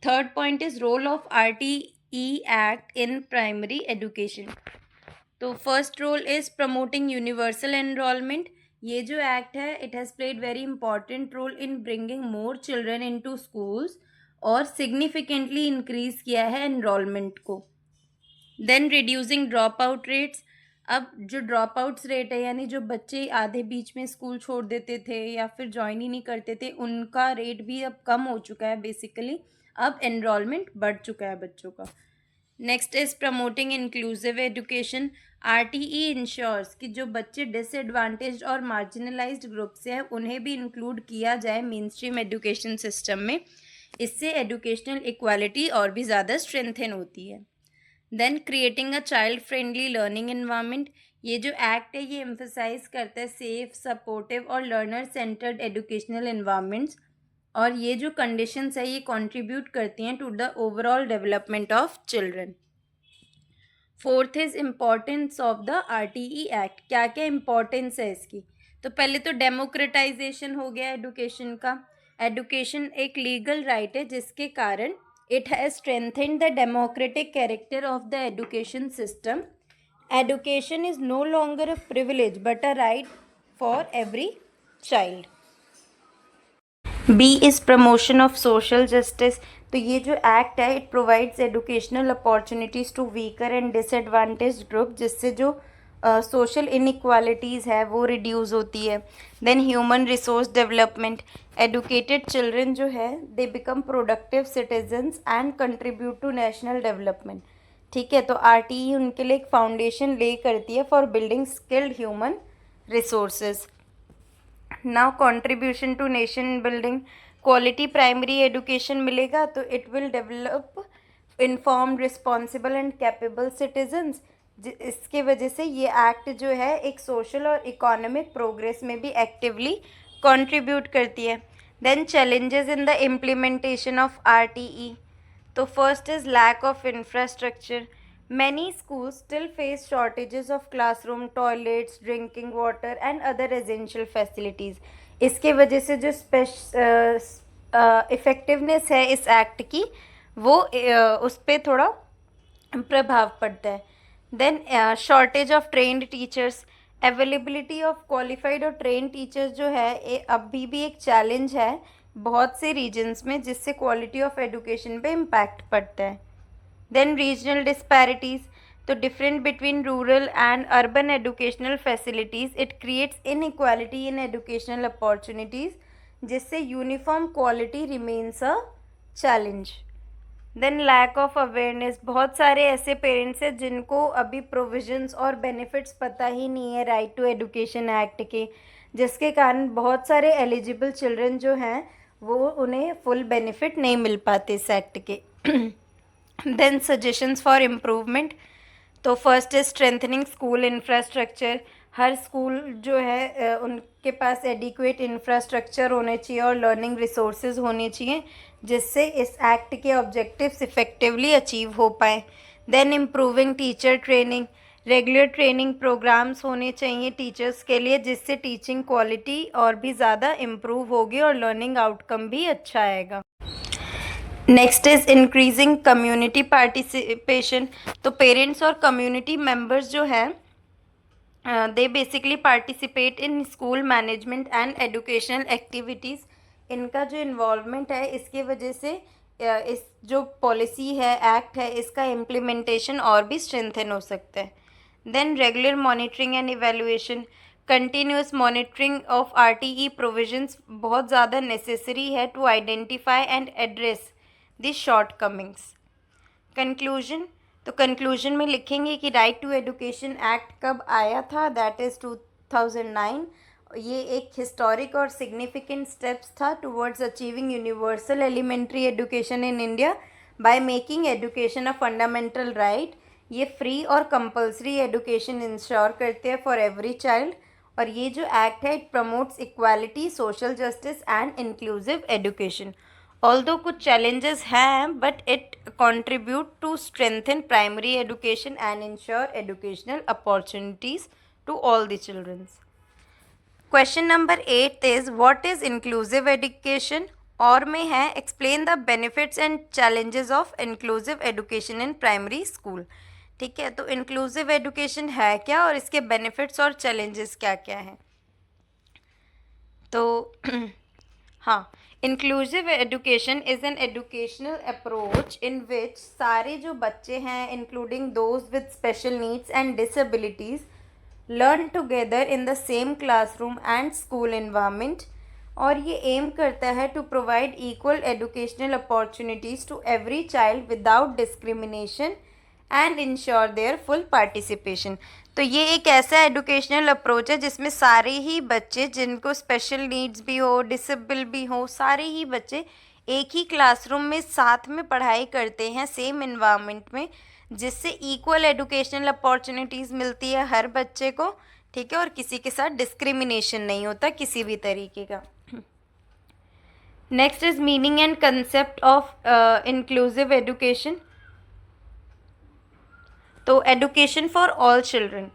[SPEAKER 1] third point is role of RTE act in primary education. तो first role is promoting universal enrolment. ये जो एक्ट है it has played very important role in bringing more children into schools और significantly increase किया है enrolment को. Then reducing drop out rates. अब जो ड्रॉप आउट्स रेट है यानी जो बच्चे आधे बीच में स्कूल छोड़ देते थे या फिर ज्वाइन ही नहीं करते थे, उनका रेट भी अब कम हो चुका है. बेसिकली अब एनरोलमेंट बढ़ चुका है बच्चों का. Next is promoting inclusive education. RTE ensures कि जो बच्चे डिसएडवांटेज्ड और मार्जिनलाइज्ड ग्रुप से हैं उन्हें भी इंक्लूड किया जाए मेन स्ट्रीम एजुकेशन सिस्टम में. इससे एजुकेशनल इक्वालिटी और भी ज़्यादा स्ट्रेंथन होती है. Then creating a child friendly learning environment. ये जो एक्ट है ये एम्फसाइज करता है सेफ, सपोर्टिव और लर्नर सेंटर्ड एजुकेशनल इन्वायरमेंट्स, और ये जो कंडीशंस है ये कंट्रीब्यूट करती हैं to the overall development of children. Fourth is importance of the RTE act. क्या क्या इम्पोर्टेंस है इसकी? तो पहले तो डेमोक्रेटाइजेशन हो गया एजुकेशन का. एजुकेशन एक लीगल राइट है जिसके कारण it has strengthened the democratic character of the education system. Education is no longer a privilege but a right for every child. B is promotion of social justice. तो ये जो act है it provides educational opportunities to weaker and disadvantaged group, जिससे जो social inequalities है वो reduce होती है. Then human resource development. Educated children जो है they become productive citizens and contribute to national development. ठीक है, तो RTE उनके लिए एक फाउंडेशन ले करती है for building skilled human resources. Now contribution to nation building. Quality primary education मिलेगा तो it will develop informed, responsible and capable citizens. इसके वजह से ये एक्ट जो है एक सोशल और इकोनॉमिक प्रोग्रेस में भी एक्टिवली कंट्रीब्यूट करती है. Then challenges in the implementation of RTE. तो first is lack of infrastructure. Many schools still face shortages of classroom, toilets, drinking water and other essential facilities. इसके वजह से जो इफ़ेक्टिवनेस है इस एक्ट की वो उस पर थोड़ा प्रभाव पड़ता है. Then shortage of trained teachers. Availability of qualified और ट्रेन टीचर्स जो है अभी भी एक चैलेंज है बहुत से रीजन्स में, जिससे क्वालिटी ऑफ एजुकेशन पे इम्पैक्ट पड़ता है. Then regional disparities. तो different between rural and urban educational facilities. It creates inequality in educational opportunities, जिससे uniform quality remains a challenge. Then lack of awareness, बहुत सारे ऐसे पेरेंट्स हैं जिनको अभी प्रोविजंस और बेनिफिट्स पता ही नहीं है राइट टू एजुकेशन एक्ट के, जिसके कारण बहुत सारे एलिजिबल चिल्ड्रन जो हैं वो उन्हें फुल बेनिफिट नहीं मिल पाते इस एक्ट के। देन सजेशंस फॉर इम्प्रूवमेंट, तो first is strengthening school infrastructure. Her school जो है उनके पास एडिक्वेट इंफ्रास्ट्रक्चर होने चाहिए और लर्निंग रिसोर्सेज होने चाहिए, जिससे इस एक्ट के ऑब्जेक्टिव्स इफ़ेक्टिवली अचीव हो पाए। Then improving teacher training, regular training programmes होने चाहिए टीचर्स के लिए, जिससे टीचिंग क्वालिटी और भी ज़्यादा इम्प्रूव होगी और लर्निंग आउटकम भी अच्छा आएगा। Next is increasing community participation, तो पेरेंट्स और कम्युनिटी मेंबर्स जो हैं they basically participate in school management and educational activities. इनका जो इन्वॉल्वमेंट है इसके वजह से इस जो पॉलिसी है, एक्ट है, इसका इम्प्लीमेंटेशन और भी स्ट्रेंथन हो सकता है। Then regular monitoring and evaluation, continuous monitoring of RTE provisions बहुत ज़्यादा नेसेसरी है to identify and address this shortcomings. Conclusion, तो कंक्लूजन में लिखेंगे कि राइट टू एजुकेशन एक्ट कब आया था, दैट इज़ 2009। ये एक हिस्टोरिक और सिग्निफिकेंट स्टेप्स था towards achieving universal elementary education in India by making education a fundamental right. ये फ्री और कंपलसरी एजुकेशन इंश्योर करते हैं फॉर एवरी चाइल्ड, और ये जो एक्ट है it promotes equality, social justice and inclusive education. Although कुछ चैलेंजेस हैं but it contribute to strengthen primary education and ensure educational opportunities to all the children. Question number 8 is what is inclusive education, और में है explain the benefits and challenges of inclusive education in primary school। ठीक है, तो inclusive education है क्या और इसके benefits और challenges क्या क्या हैं। तो हाँ, inclusive education is an educational approach in which सारे जो बच्चे हैं including those with special needs and disabilities learn together in the same classroom and school environment, और ये एम करता है to provide equal educational opportunities to every child without discrimination and ensure their full participation. तो ये एक ऐसा educational approach है जिसमें सारे ही बच्चे जिनको स्पेशल नीड्स भी हो, डिसेबल भी हो, सारे ही बच्चे एक ही क्लासरूम में साथ में पढ़ाई करते हैं सेम इन्वायरमेंट में, जिससे इक्वल एजुकेशनल अपॉर्चुनिटीज़ मिलती है हर बच्चे को। ठीक है, और किसी के साथ डिस्क्रिमिनेशन नहीं होता किसी भी तरीके का। Next is meaning and concept of inclusive education. तो एजुकेशन फॉर ऑल चिल्ड्रन,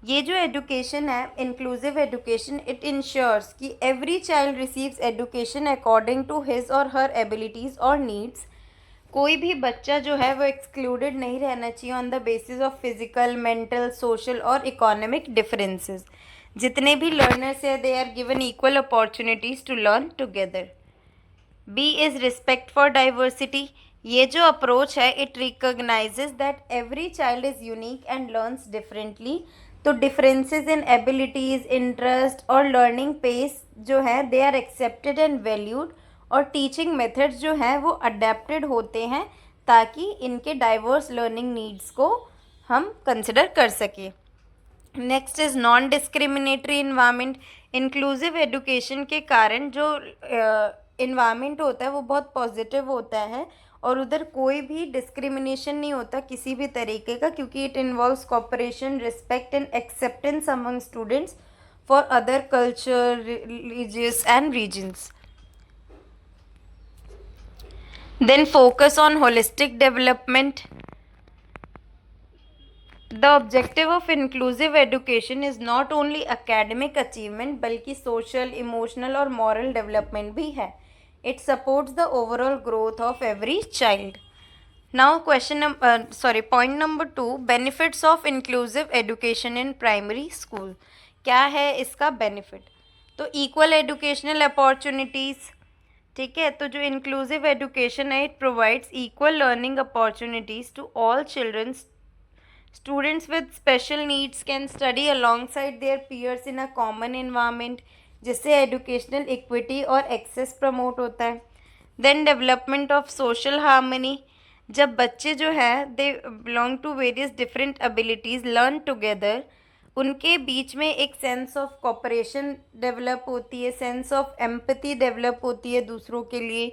[SPEAKER 1] ये जो एजुकेशन है इंक्लूसिव एजुकेशन, इट इंश्योर्स कि every child receives education according to his or her abilities और नीड्स। कोई भी बच्चा जो है वो एक्सक्लूडेड नहीं रहना चाहिए on the basis of physical, mental, social और इकोनॉमिक डिफरेंसेस। जितने भी लर्नर्स है they are given equal opportunities to learn together. B is respect for diversity, ये जो अप्रोच है it recognises that every child is unique and learns differently. तो differences in abilities, interest और learning pace जो है they are accepted and valued, और teaching methods जो हैं वो अडेप्टेड होते हैं ताकि इनके डाइवर्स लर्निंग नीड्स को हम कंसिडर कर सकें। Next is non discriminatory environment, inclusive education के कारण जो इन्वायरमेंट होता है वो बहुत पॉजिटिव होता है और उधर कोई भी डिस्क्रिमिनेशन नहीं होता किसी भी तरीके का, क्योंकि it involves cooperation, respect and acceptance among students for other culture, religious and reasons. Then focus on holistic development, the objective of inclusive education is not only academic achievement बल्कि सोशल, इमोशनल और moral development भी है। It supports the overall growth of every child. Now point number 2, benefits of inclusive education in primary school। क्या है इसका benefit? तो equal educational opportunities. ठीक है, तो जो इंक्लूसिव एजुकेशन है it provides equal learning opportunities to all childrens. Students with special needs can study alongside their peers in a common environment, जिससे एजुकेशनल इक्विटी और एक्सेस प्रमोट होता है। Then development of social harmony, जब बच्चे जो है they belong to various different abilities learn together, उनके बीच में एक सेंस ऑफ कोऑपरेशन डेवलप होती है, सेंस ऑफ एम्पैथी डेवलप होती है दूसरों के लिए,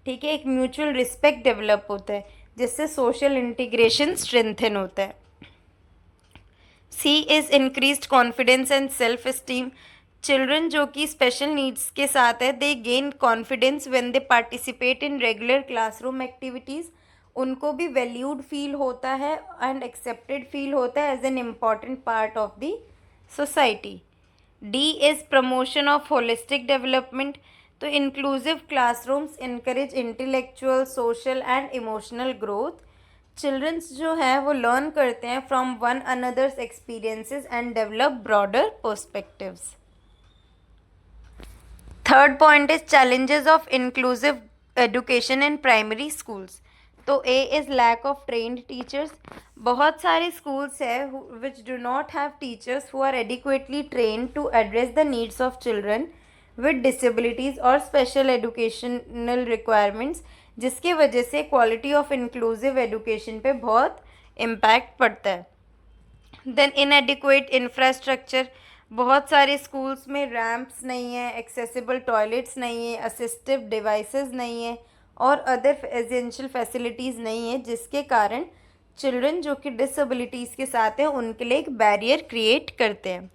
[SPEAKER 1] ठीक है, एक म्यूचुअल रिस्पेक्ट डेवलप होता है जिससे सोशल इंटीग्रेशन स्ट्रेंथन होता है। C is increased confidence and self esteem. Children जो कि स्पेशल नीड्स के साथ है, they gain confidence when they participate in regular classroom activities. उनको भी वैल्यूड फील होता है एंड एक्सेप्टेड फील होता है as an important part of the society. D is promotion of holistic development. तो inclusive classrooms encourage intellectual, social and emotional growth. Childrens जो है वो लर्न करते हैं from one another's experiences and develop broader perspectives. Third point is challenges of inclusive education in primary schools. तो A is lack of trained teachers. बहुत सारे schools है which do not have teachers who are adequately trained to address the needs of children with disabilities और special educational requirements, जिसकी वजह से quality of inclusive education पे बहुत impact पड़ता है। Then inadequate infrastructure. बहुत सारे स्कूल्स में रैम्प्स नहीं है, एक्सेसिबल टॉयलेट्स नहीं है, असिस्टिव डिवाइसेस नहीं है और अदर एसेंशियल फैसिलिटीज़ नहीं है, जिसके कारण चिल्ड्रन जो कि डिसेबिलिटीज़ के साथ हैं उनके लिए एक बैरियर क्रिएट करते हैं।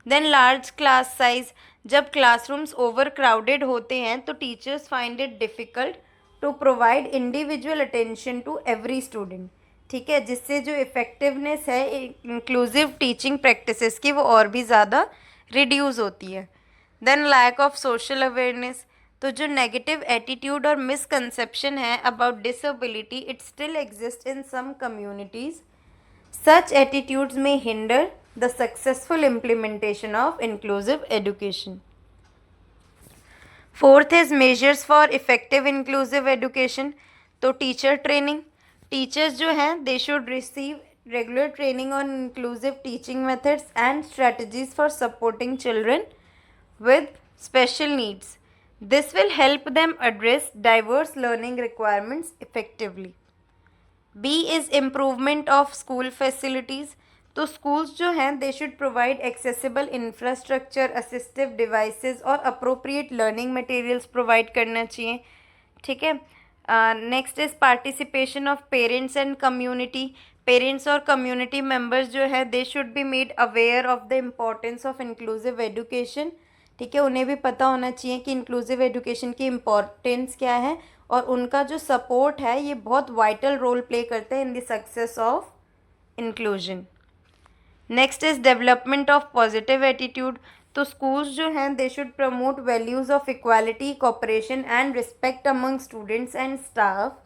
[SPEAKER 1] Then large class size. जब क्लासरूम्स ओवर क्राउडेड होते हैं तो teachers find it difficult to provide individual attention to every student, ठीक है, जिससे जो इफ़ेक्टिवनेस है इंक्लूसिव टीचिंग प्रैक्टिसेस की वो और भी ज़्यादा रिड्यूस होती है। Then lack of social awareness. तो जो नेगेटिव एटीट्यूड और मिसकंसेप्शन है about disability, it still exist in some communities. Such attitudes may hinder the successful implementation of inclusive education. Fourth is measures for effective inclusive education. तो teacher training. Teachers जो हैं they should receive regular training on inclusive teaching methods and strategies for supporting children with special needs. This will help them address diverse learning requirements effectively. B is improvement of school facilities. तो schools जो हैं they should provide accessible infrastructure, assistive devices और appropriate learning materials provide करना चाहिए, ठीक है। Next is participation of parents and community. Parents और community members जो है they should be made aware of the importance of inclusive education, ठीक है, उन्हें भी पता होना चाहिए कि इंक्लूसिव एजुकेशन की इम्पोर्टेंस क्या है और उनका जो सपोर्ट है ये बहुत वाइटल रोल प्ले करता है in the success of inclusion. Next is development of positive attitude. तो स्कूल्स जो हैं they should promote values of equality, cooperation and respect among students and staff.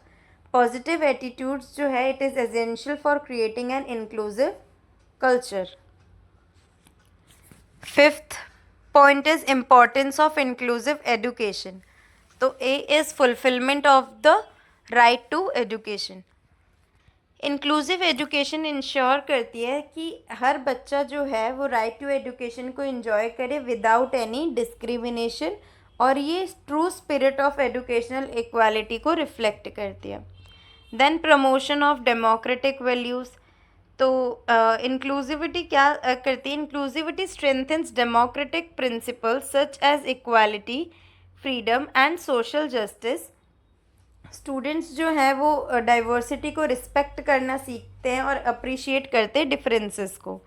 [SPEAKER 1] Positive attitudes जो है it is essential for creating an inclusive culture. Fifth point is importance of inclusive education. तो A is fulfilment of the right to education. Inclusive education ensure करती है कि हर बच्चा जो है वो राइट टू एजुकेशन को एंजॉय करे विदाउट एनी डिस्क्रिमिनेशन, और ये true spirit of educational equality को रिफ्लेक्ट करती है। Then promotion of democratic values. तो इंक्लूसिविटी क्या करती है? Inclusivity strengthens democratic principles such as equality, freedom and social justice. Students जो हैं वो डाइवर्सिटी को रिस्पेक्ट करना सीखते हैं और अप्रिशिएट करते हैं डिफरेंसेस को।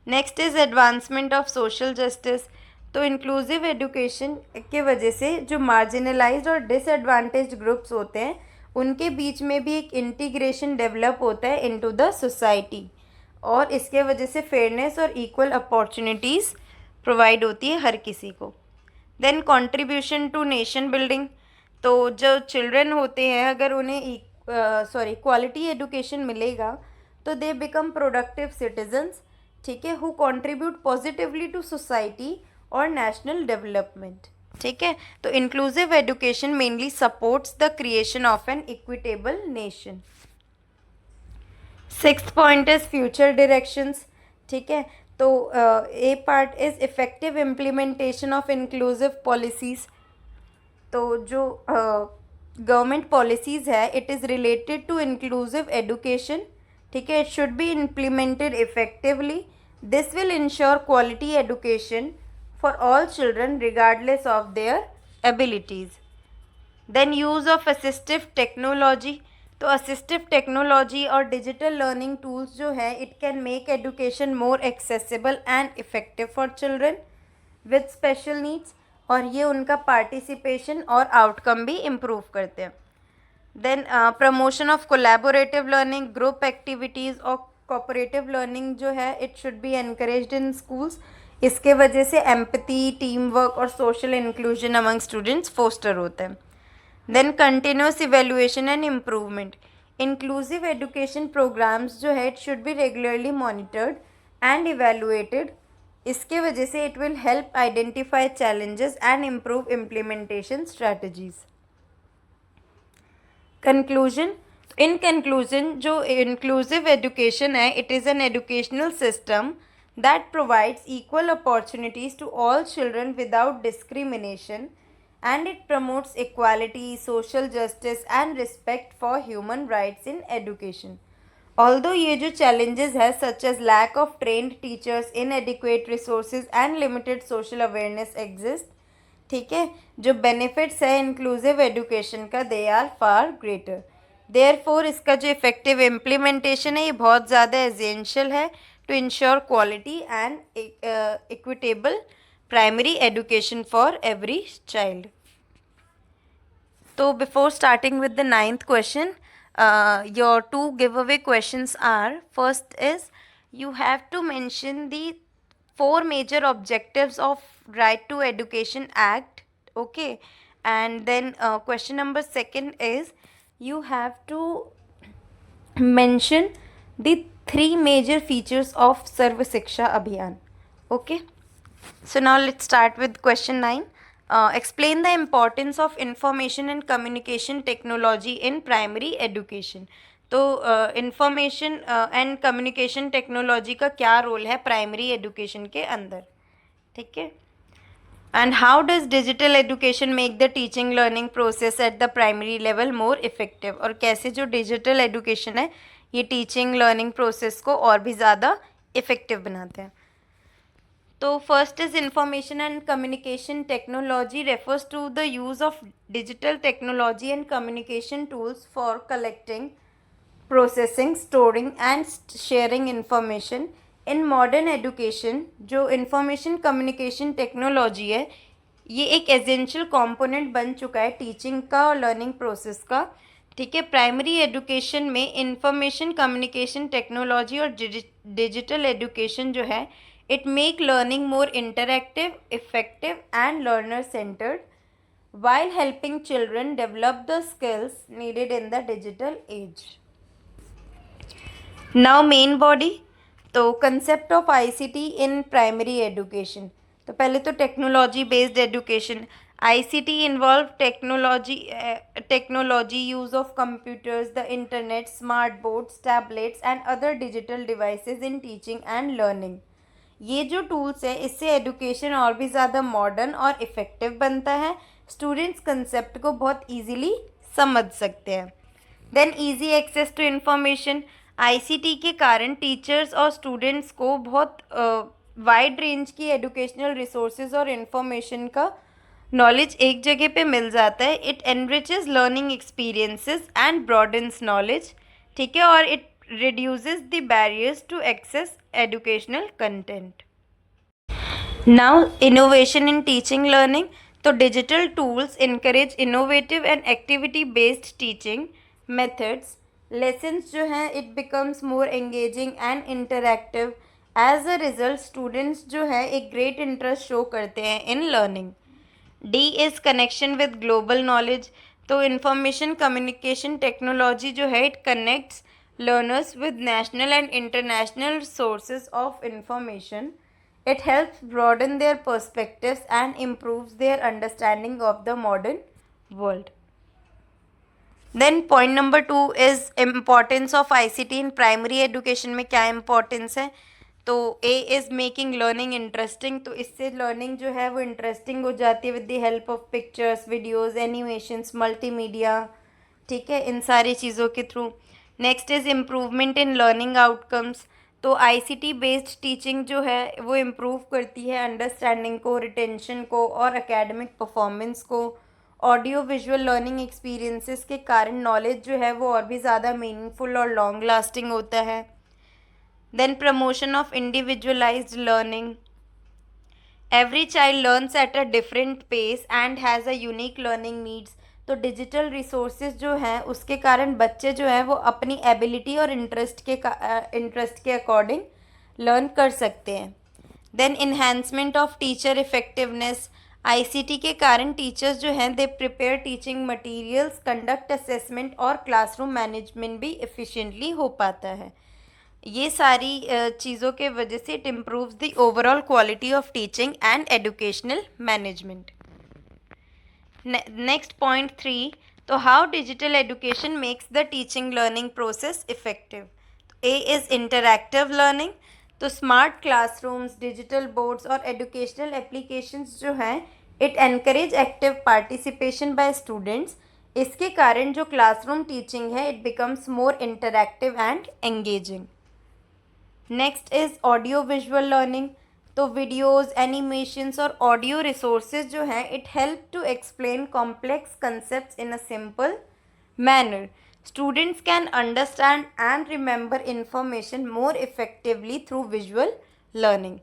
[SPEAKER 1] Next is advancement of social justice. तो इंक्लूसिव एजुकेशन के वजह से जो मार्जिनलाइज्ड और डिसएडवांटेज्ड ग्रुप्स होते हैं उनके बीच में भी एक इंटीग्रेशन डेवलप होता है इनटू द सोसाइटी, और इसके वजह से फेयरनेस और इक्वल अपॉर्चुनिटीज़ प्रोवाइड होती है हर किसी को। Then contribution to nation building. तो जो चिल्ड्रन होते हैं अगर उन्हें क्वालिटी एजुकेशन मिलेगा तो दे बिकम प्रोडक्टिव सिटीजन्स, ठीक है, who contribute positively to society और नेशनल डेवलपमेंट, ठीक है। तो inclusive education mainly supports the creation of an equitable nation. Sixth point is future directions, ठीक है। तो A part is effective implementation of inclusive policies. तो जो गवर्नमेंट पॉलिसीज़ है, it is related to inclusive education, ठीक है, it should be implemented effectively, this will ensure quality education for all children regardless of there abilities. Then use of assistive technology, तो assistive technology और digital learning tools जो है it can make education more accessible and effective for children with special needs, और ये उनका participation और outcome भी improve करते हैं। Then promotion of collaborative learning, group activities और कोऑपरेटिव लर्निंग जो है it should be encouraged in schools, इसके वजह से एम्पैथी, टीम वर्क और social inclusion among students foster होते हैं। Then continuous evaluation and improvement, inclusive education programmes जो है it should be regularly monitored and evaluated, इसके वजह से it will help identify challenges and improve implementation strategies. Conclusion, in conclusion जो inclusive education है it is an educational system that provides equal opportunities to all children without discrimination, and it promotes equality, social justice and respect for human rights in education. Although ये जो challenges है such as lack of trained teachers, inadequate resources and limited social awareness exist, ठीक है, जो benefits है inclusive education का they are far greater. Therefore इसका जो effective implementation है ये बहुत ज़्यादा essential है to ensure quality and equitable primary education for every child. So before starting with the 9th question, your two giveaway questions are, first is you have to mention the 4 major objectives of Right to Education Act, okay, and then question number second is you have to mention the 3 major features of Sarva Shiksha Abhiyan, okay. So now let's start with question 9. Explain the importance of information and communication technology in primary education. तो information and communication technology का क्या role है primary education के अंदर, ठीक है। And how does digital education make the teaching learning process at the primary level more effective, और कैसे जो डिजिटल एजुकेशन है ये टीचिंग लर्निंग प्रोसेस को और भी ज़्यादा इफेक्टिव बनाते हैं। तो first is information and communication technology refers to the use of digital technology and communication tools for collecting, processing, storing and sharing information in modern education. जो इंफॉर्मेशन कम्युनिकेशन टेक्नोलॉजी है ये एक एसेंशियल कंपोनेंट बन चुका है teaching का और learning process का, ठीक है। प्राइमरी एजुकेशन में इंफॉर्मेशन कम्युनिकेशन टेक्नोलॉजी और डिजिटल एजुकेशन जो है it make learning more interactive, effective and learner centered while helping children develop the skills needed in the digital age. Now main body, तो concept of ICT in primary education, तो पहले तो technology based education, ICT involve technology use of computers, the internet, smart boards, tablets and other digital devices in teaching and learning. ये जो tools है इससे education और भी ज़्यादा मॉडर्न और इफ़ेक्टिव बनता है, स्टूडेंट्स कंसेप्ट को बहुत इजीली समझ सकते हैं। Then easy access to information, ICT के कारण टीचर्स और स्टूडेंट्स को बहुत वाइड रेंज की एजुकेशनल रिसोर्सेज और इन्फॉर्मेशन का नॉलेज एक जगह पे मिल जाता है। It enriches learning experiences and broadens knowledge, ठीक है, और it reduces the barriers to access educational content. Now innovation in teaching learning, तो digital tools encourage innovative and activity based teaching methods. Lessons जो हैं it becomes more engaging and interactive. As a result students जो है एक great interest show करते हैं in learning. D is connection with global knowledge, तो information communication technology जो है it connects learners with national and international sources of information. It helps broaden their perspectives and improves their understanding of the modern world. Then point number 2 is importance of ICT in primary education में क्या importance है, तो A is making learning interesting, तो इससे learning जो है वो interesting हो जाती है with the help of pictures, videos, animations, multimedia, ठीक है, इन सारी चीज़ों के थ्रू। Next is improvement in learning outcomes. तो आईसीटी बेस्ड टीचिंग जो है वो इम्प्रूव करती है अंडरस्टैंडिंग को, रिटेंशन को और एकेडमिक परफॉर्मेंस को। ऑडियो विजुअल लर्निंग एक्सपीरियंसेस के कारण नॉलेज जो है वो और भी ज़्यादा मीनिंगफुल और लॉन्ग लास्टिंग होता है। Then promotion of individualised learning. Every child learns at a different pace and has a unique learning needs. तो डिजिटल रिसोर्सेज जो हैं उसके कारण बच्चे जो हैं वो अपनी एबिलिटी और इंटरेस्ट के अकॉर्डिंग लर्न कर सकते हैं। Then enhancement of teacher effectiveness. ICT के कारण टीचर्स जो हैं they prepare teaching materials, conduct assessment और क्लासरूम मैनेजमेंट भी एफिशिएंटली हो पाता है। ये सारी चीज़ों के वजह से it improves the overall quality of teaching and educational management. Next point 3, तो how digital education makes the teaching learning process effective. A is interactive learning. तो स्मार्ट क्लासरूम्स, डिजिटल बोर्ड्स और एजुकेशनल एप्लीकेशंस जो हैं it encourage active participation by students. इसके कारण जो classroom teaching है it becomes more interactive and engaging. Next is audio visual learning. तो videos, animations और ऑडियो रिसोर्सेज जो हैं it help to explain complex concepts in a simple manner. Students can understand and remember information more effectively through visual learning.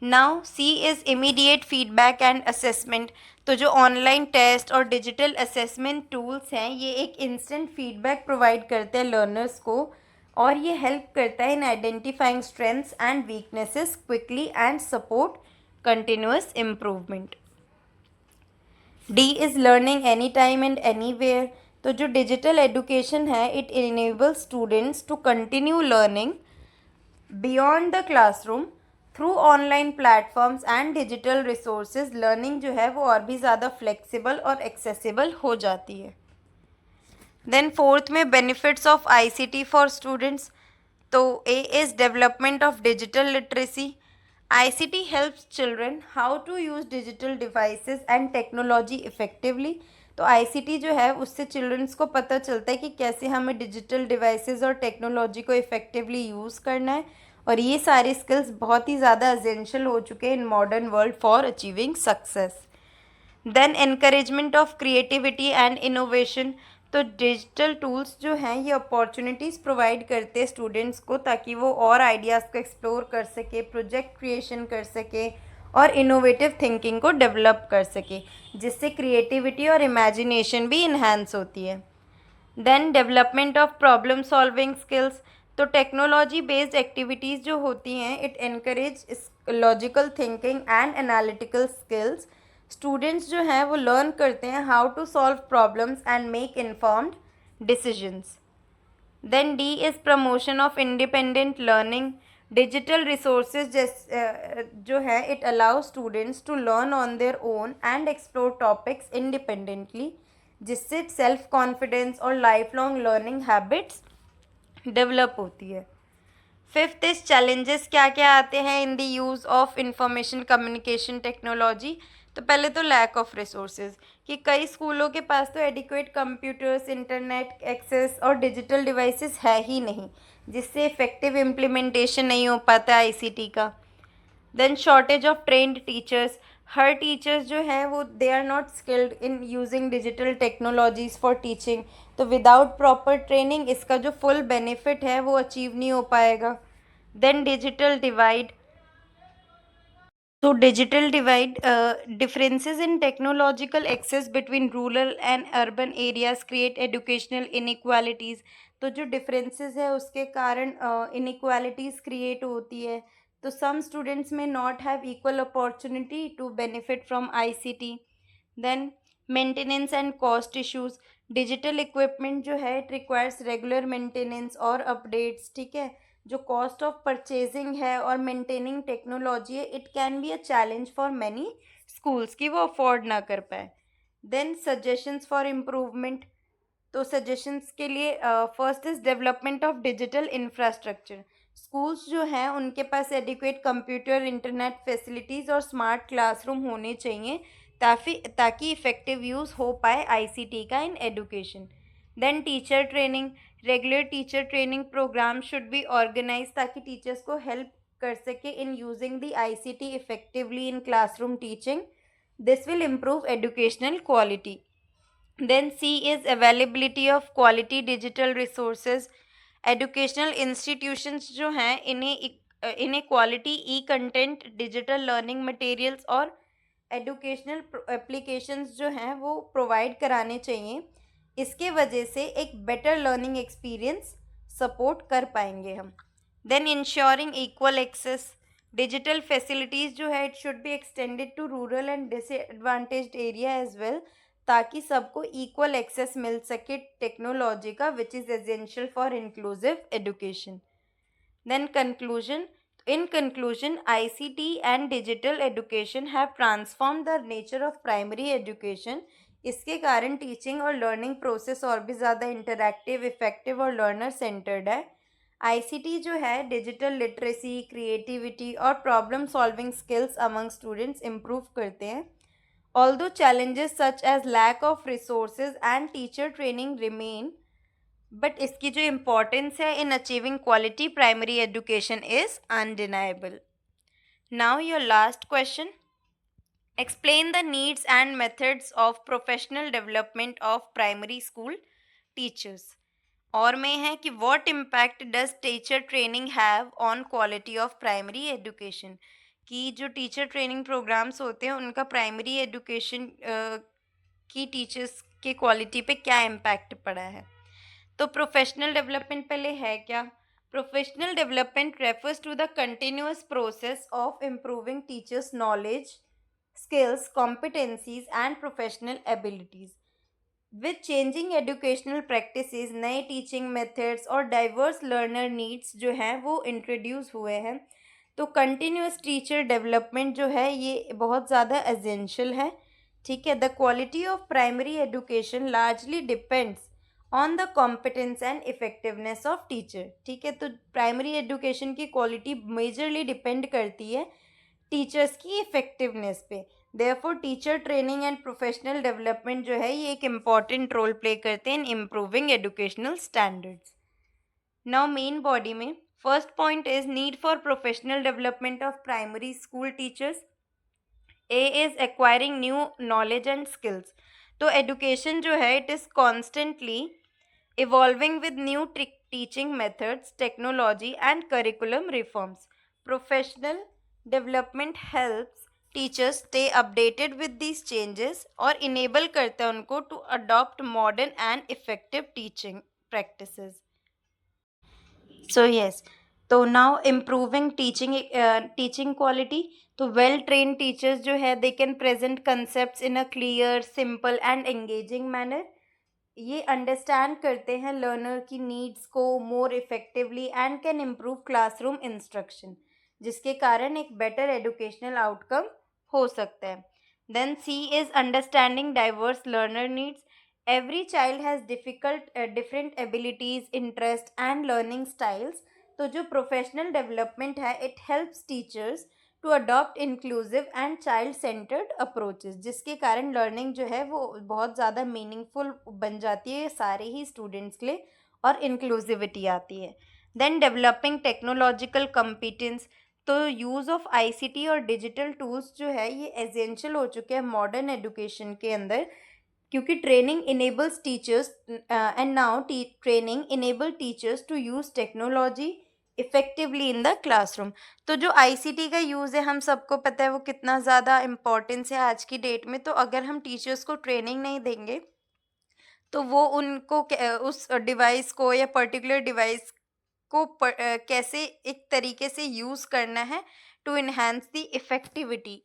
[SPEAKER 1] Now C is immediate feedback and assessment. तो जो online test और digital assessment tools हैं ये एक instant feedback provide करते हैं learners को, और ये हेल्प करता है in identifying strengths and weaknesses quickly and support continuous improvement. D is learning anytime and anywhere. तो जो डिजिटल एजुकेशन है it enables students to continue learning beyond the classroom through online platforms and digital resources. Learning जो है वो और भी ज़्यादा flexible और एक्सेसिबल हो जाती है। देन फोर्थ में benefits of ICT for students. तो A is development of digital literacy. ICT helps children how to use digital devices and technology effectively. तो आईसीटी जो है उससे चिल्ड्रंस को पता चलता है कि कैसे हमें डिजिटल डिवाइसेस और टेक्नोलॉजी को इफेक्टिवली यूज़ करना है, और ये सारे स्किल्स बहुत ही ज़्यादा एसेंशियल हो चुके हैं in modern world for achieving success. Then encouragement of creativity and innovation. तो डिजिटल टूल्स जो हैं ये अपॉर्चुनिटीज़ प्रोवाइड करते हैं स्टूडेंट्स को ताकि वो और आइडियाज़ को एक्सप्लोर कर सके, प्रोजेक्ट क्रिएशन कर सके और इनोवेटिव थिंकिंग को डेवलप कर सके, जिससे क्रिएटिविटी और इमेजिनेशन भी इन्हांस होती है। Then development of problem solving skills. तो टेक्नोलॉजी बेस्ड एक्टिविटीज़ जो होती हैं it encourage logical thinking and analytical skills. Students जो हैं वो लर्न करते हैं how to solve problems and make informed decisions. Then D is promotion of independent learning. Digital resources जो है it allow students to learn on their own and explore topics independently, जिससे self confidence और lifelong learning habits develop होती है। Fifth is challenges क्या क्या आते हैं in the use of information communication technology. तो पहले तो लैक ऑफ रिसोर्सेज, कि कई स्कूलों के पास तो एडिक्वेट कंप्यूटर्स, इंटरनेट एक्सेस और डिजिटल डिवाइसेस है ही नहीं, जिससे इफ़ेक्टिव इम्प्लीमेंटेशन नहीं हो पाता आईसीटी का। Then shortage of trained teachers. हर टीचर्स जो हैं वो they are not skilled in using digital technologies for teaching, तो विदाउट प्रॉपर ट्रेनिंग इसका जो फुल बेनिफिट है वो अचीव नहीं हो पाएगा। Then digital divide. तो digital divide, differences in technological access between rural and urban areas create educational inequalities। तो जो differences है उसके कारण inequalities create होती है। तो some students may not have equal opportunity to benefit from ICT। Then maintenance and cost issues। Digital equipment जो है इट रिक्वायर्स रेगुलर मेंटेनेंस और अपडेट्स, ठीक है। जो कॉस्ट ऑफ परचेजिंग है और मेंटेनिंग टेक्नोलॉजी है it can be a challenge for many schools कि वो अफोर्ड ना कर पाए। Then suggestions for improvement. तो सजेशंस के लिए first is development of digital infrastructure. Schools जो हैं उनके पास एडिक्वेट कंप्यूटर, इंटरनेट फैसिलिटीज़ और स्मार्ट क्लासरूम होने चाहिए ताकि इफ़ेक्टिव यूज़ हो पाए आईसीटी का in education. Then teacher training, regular teacher training programme should be organise ताकि टीचर्स को हेल्प कर सके in using the ICT effectively in classroom teaching. This will improve educational quality. Then C is availability of quality digital resources. Educational institutions जो हैं इन्हें quality ई content, digital learning materials और educational applications जो हैं वो provide कराने चाहिए. इसके वजह से एक बेटर लर्निंग एक्सपीरियंस सपोर्ट कर पाएंगे हम. Then ensuring equal access, digital facilities जो है it should be extended to rural and disadvantaged area as well ताकि सबको इक्वल एक्सेस मिल सके टेक्नोलॉजी का which is essential for inclusive education. Then conclusion. In conclusion, ICT and digital education have transformed the nature of primary education. इसके कारण teaching और लर्निंग प्रोसेस और भी ज़्यादा इंटरैक्टिव, इफेक्टिव और लर्नर सेंटर्ड है. आईसीटी जो है डिजिटल लिटरेसी, क्रिएटिविटी और problem solving skills among students improve करते हैं. Although challenges such as lack of resources and teacher training remain, but इसकी जो इम्पोर्टेंस है in achieving quality primary education is undeniable. Now your last question. Explain the needs and methods of professional development of primary school teachers. और में है कि what impact does teacher training have on quality of primary education. कि जो teacher training programmes होते हैं उनका primary education की टीचर्स के क्वालिटी पे क्या इम्पैक्ट पड़ा है. तो प्रोफेशनल डेवलपमेंट पहले है क्या. Professional development refers to the continuous process of improving teachers knowledge, skills, competencies and professional abilities. With changing educational practices, नए टीचिंग मेथड्स और डाइवर्स लर्नर नीड्स जो हैं वो इंट्रोड्यूस हुए हैं. तो कंटिन्यूअस टीचर डेवलपमेंट जो है ये बहुत ज़्यादा एसेंशियल है. ठीक है. The quality of primary education largely depends on the competence and effectiveness of teacher. ठीक है. तो प्राइमरी एजुकेशन की क्वालिटी मेजरली डिपेंड करती है टीचर्स की इफेक्टिवनेस पे. Therefore teacher training and professional development जो है ये एक इम्पॉर्टेंट रोल प्ले करते हैं in improving educational standards. Now main body में first point is need for professional development of primary school teachers. A is acquiring new knowledge and skills. तो education जो है it is constantly evolving with new teaching methods, technology and curriculum reforms. Professional development helps teachers stay updated with these changes और enable करता है उनको to adopt modern and effective teaching practices. So yes, तो now improving teaching quality. तो well trained teachers जो है they can present concepts in a clear, simple and engaging manner. ये understand करते हैं लर्नर की नीड्स को more effectively and can improve classroom instruction, जिसके कारण एक बेटर एजुकेशनल आउटकम हो सकता है. Then C is understanding diverse learner needs. Every child has different abilities, interest and learning styles. तो जो प्रोफेशनल डेवलपमेंट है it helps teachers to adopt inclusive and child centred approaches, जिसके कारण learning जो है वो बहुत ज़्यादा मीनिंगफुल बन जाती है सारे ही स्टूडेंट्स के लिए और इंक्लूसिविटी आती है. Then developing technological competence. तो यूज़ ऑफ आईसीटी और डिजिटल टूल्स जो है ये एसेंशियल हो चुके हैं मॉडर्न एजुकेशन के अंदर, क्योंकि training enables teachers and now training enable teachers to use technology effectively in the classroom. तो जो आईसीटी का यूज़ है हम सबको पता है वो कितना ज़्यादा इम्पोर्टेंस है आज की डेट में. तो अगर हम टीचर्स को ट्रेनिंग नहीं देंगे तो वो उनको उस डिवाइस को या पर्टिकुलर डिवाइस को कैसे एक तरीके से यूज़ करना है to enhance the effectivity.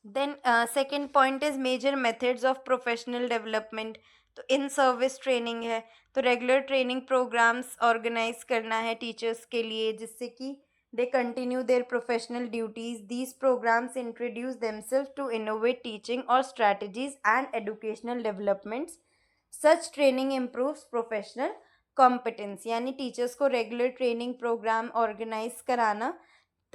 [SPEAKER 1] Then second point is major methods of professional development. तो इन सर्विस ट्रेनिंग है. तो रेगुलर ट्रेनिंग प्रोग्राम्स ऑर्गेनाइज करना है टीचर्स के लिए जिससे कि they continue their professional duties. These programs introduce themselves to innovate teaching और strategies and educational developments. Such training improves professional competence, यानी टीचर्स को रेगुलर ट्रेनिंग प्रोग्राम ऑर्गेनाइज कराना,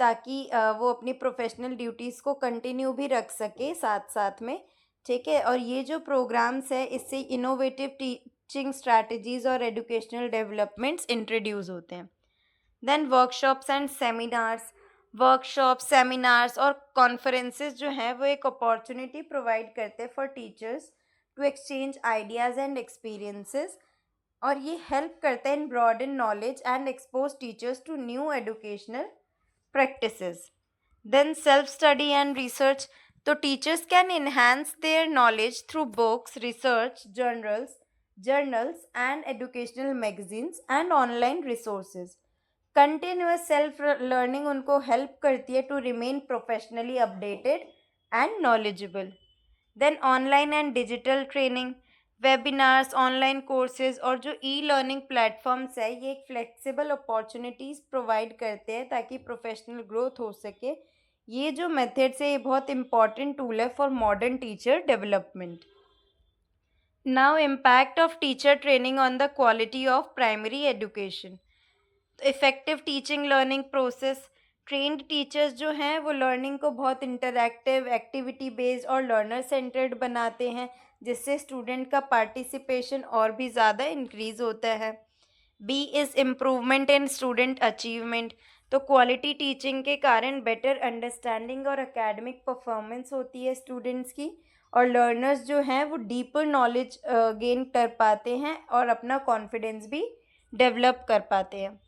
[SPEAKER 1] ताकि वो अपनी प्रोफेशनल ड्यूटीज़ को कंटिन्यू भी रख सके साथ साथ में। ठीक है, और ये जो प्रोग्राम्स है इससे इनोवेटिव टीचिंग स्ट्रैटेजीज और एजुकेशनल डेवलपमेंट्स इंट्रोड्यूस होते हैं। Then workshops and seminars, workshop seminars और कॉन्फ्रेंसेस जो हैं वो एक अपॉर्चुनिटी प्रोवाइड करते हैं for teachers to exchange ideas and experiences, और ये हेल्प करता है in broaden knowledge and expose teachers to new educational practices. Then self study and research. So teachers can enhance their knowledge through books, research, journals and educational magazines and online resources. Continuous self learning उनको help करती है to remain professionally updated and knowledgeable. Then online and digital training, webinars, online courses और जो e learning platforms है ये एक flexible opportunities provide करते हैं ताकि प्रोफेशनल ग्रोथ हो सके। ये जो मेथड्स है ये बहुत इंपॉर्टेंट टूल है for modern teacher development. Now impact of teacher training on the quality of primary education. Effective teaching learning process, trend teachers जो हैं वो लर्निंग को बहुत इंटरैक्टिव, एक्टिविटी बेस्ड और लर्नर सेंटर्ड बनाते हैं, जिससे स्टूडेंट का पार्टिसिपेशन और भी ज़्यादा इंक्रीज़ होता है। B is improvement in student achievement. तो क्वालिटी टीचिंग के कारण बेटर अंडरस्टैंडिंग और एकेडमिक परफॉर्मेंस होती है स्टूडेंट्स की, और लर्नर्स जो हैं वो डीपर नॉलेज गेन कर पाते हैं और अपना कॉन्फिडेंस भी डेवलप कर पाते हैं।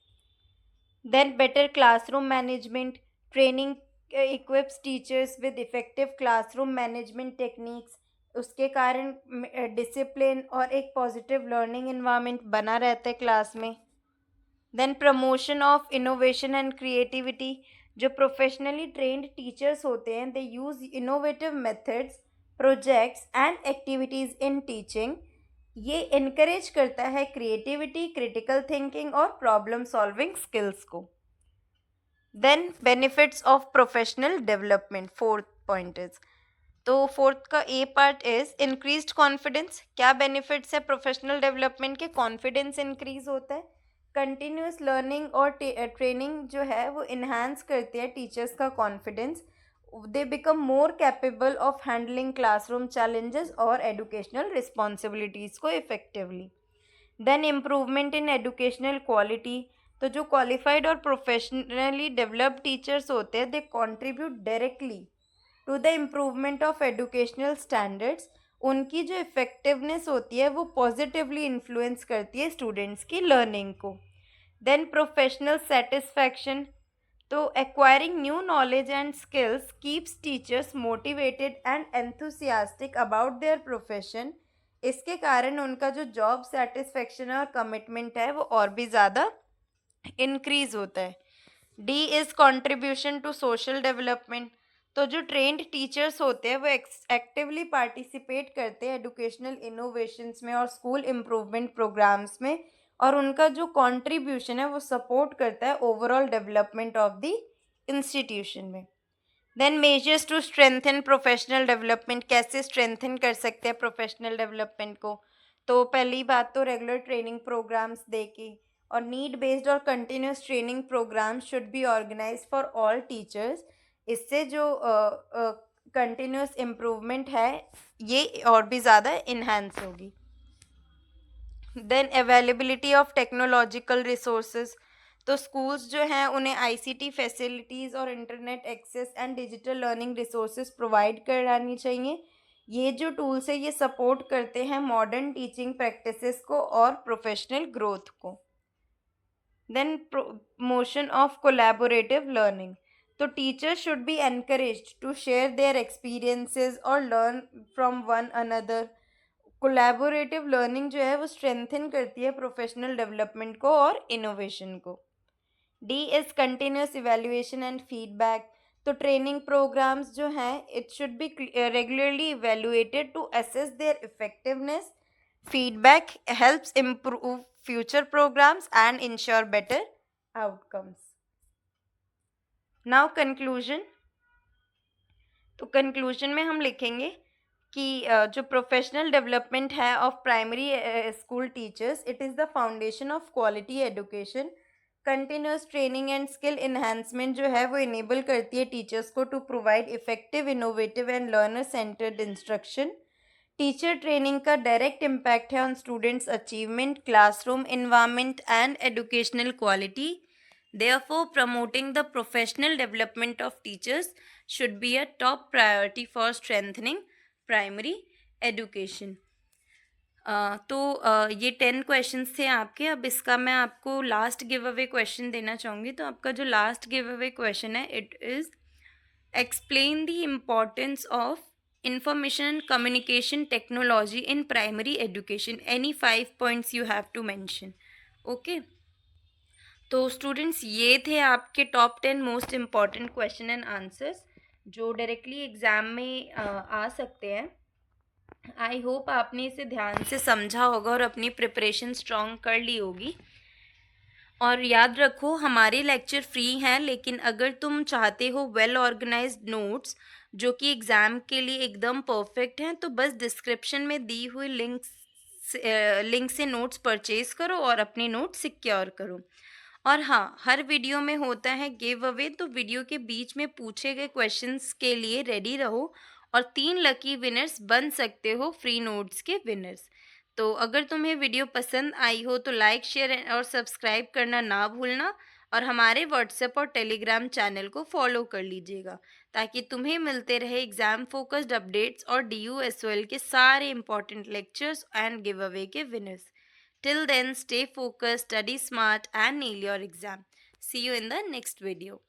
[SPEAKER 1] Then better classroom management. Training equips teachers with effective classroom management techniques. उसके कारण डिसिप्लिन और एक पॉजिटिव लर्निंग इन्वायरमेंट बना रहता है क्लास में। Then promotion of innovation and creativity. जो प्रोफेशनली ट्रेंड टीचर्स होते हैं they use innovative methods, projects and activities in teaching. ये इनकरेज करता है क्रिएटिविटी, क्रिटिकल थिंकिंग और प्रॉब्लम सॉल्विंग स्किल्स को। Then benefits of professional development, fourth point is, तो fourth का A part is increased confidence. क्या बेनिफिट्स है professional development के? कॉन्फिडेंस इंक्रीज होता है, कंटिन्यूस लर्निंग और ट्रेनिंग जो है वो इन्हांस करती है टीचर्स का confidence. they become more capable of handling classroom challenges और educational responsibilities को effectively. Then improvement in educational quality. तो जो qualified और professionally developed teachers होते हैं they contribute directly to the improvement of educational standards. उनकी जो effectiveness होती है वो positively influence करती है students की learning को. Then professional satisfaction. तो acquiring new knowledge and skills keeps teachers motivated and enthusiastic about their profession. इसके कारण उनका जो जॉब सेटिस्फेक्शन और कमिटमेंट है वो और भी ज़्यादा इंक्रीज होता है। D is contribution to social development. तो जो ट्रेंड टीचर्स होते हैं वो एक्टिवली पार्टिसिपेट करते हैं एजुकेशनल इनोवेशंस में और स्कूल इम्प्रूवमेंट प्रोग्राम्स में, और उनका जो कंट्रीब्यूशन है वो सपोर्ट करता है overall development of the institution में। Then measures to strengthen professional development. कैसे स्ट्रेंथन कर सकते हैं प्रोफेशनल डेवलपमेंट को? तो पहली बात तो रेगुलर ट्रेनिंग प्रोग्राम्स दे के, और नीड बेस्ड और continuous training programs should be organize for all teachers. इससे जो कंटिन्यूस इम्प्रूवमेंट है ये और भी ज़्यादा इन्हांस होगी। Then availability of technological resources. तो स्कूल्स जो हैं उन्हें आईसीटी फैसिलिटीज़ और internet access and digital learning resources provide करानी चाहिए। ये जो टूल्स है ये सपोर्ट करते हैं मॉडर्न टीचिंग प्रैक्टिसेस को और प्रोफेशनल ग्रोथ को। Then promotion of collaborative learning. तो teachers should be encouraged to share their experiences और learn from one another. Collaborative learning जो है वो स्ट्रेंथन करती है प्रोफेशनल डेवलपमेंट को और इनोवेशन को। D is continuous evaluation and feedback. तो ट्रेनिंग प्रोग्राम्स जो हैं it should be regularly evaluated to assess their effectiveness. Feedback helps improve future programs and ensure better outcomes. Now conclusion. तो conclusion में हम लिखेंगे कि जो प्रोफेशनल डेवलपमेंट है of primary school teachers, it is the foundation of quality education. Continuous training and skill enhancement जो है वो इनेबल करती है टीचर्स को to provide effective, innovative and learner centred instruction. Teacher training का डायरेक्ट इम्पैक्ट है on students achievement, classroom environment and educational quality. Therefore, promoting the professional development of teachers should be a top priority for strengthening primary education. ये 10 questions थे आपके। अब इसका मैं आपको last give away question देना चाहूँगी। तो आपका जो लास्ट गिव अवे क्वेश्चन है, it is explain the importance of information and communication technology in primary education. Any 5 points you have to mention. Okay. तो स्टूडेंट्स, ये थे आपके top 10 most important question and answers जो directly exam में आ सकते हैं। I hope आपने इसे ध्यान से समझा होगा और अपनी प्रिपरेशन स्ट्रॉन्ग कर ली होगी। और याद रखो, हमारे लेक्चर फ्री हैं, लेकिन अगर तुम चाहते हो वेल ऑर्गेनाइज्ड नोट्स जो कि एग्ज़ाम के लिए एकदम परफेक्ट हैं, तो बस डिस्क्रिप्शन में दी हुई लिंक से नोट्स परचेज करो और अपने नोट्स सिक्योर करो। और हाँ, हर वीडियो में होता है गिव अवे, तो वीडियो के बीच में पूछे गए क्वेश्चंस के लिए रेडी रहो और 3 लकी विनर्स बन सकते हो फ्री नोट्स के विनर्स। तो अगर तुम्हें वीडियो पसंद आई हो तो लाइक, शेयर और सब्सक्राइब करना ना भूलना, और हमारे व्हाट्सएप और टेलीग्राम चैनल को फॉलो कर लीजिएगा ताकि तुम्हें मिलते रहे एग्जाम फोकस्ड अपडेट्स और DU SOL के सारे important lectures and give away के winners. Till then, stay focused, study smart and nail your exam. See you in the next video.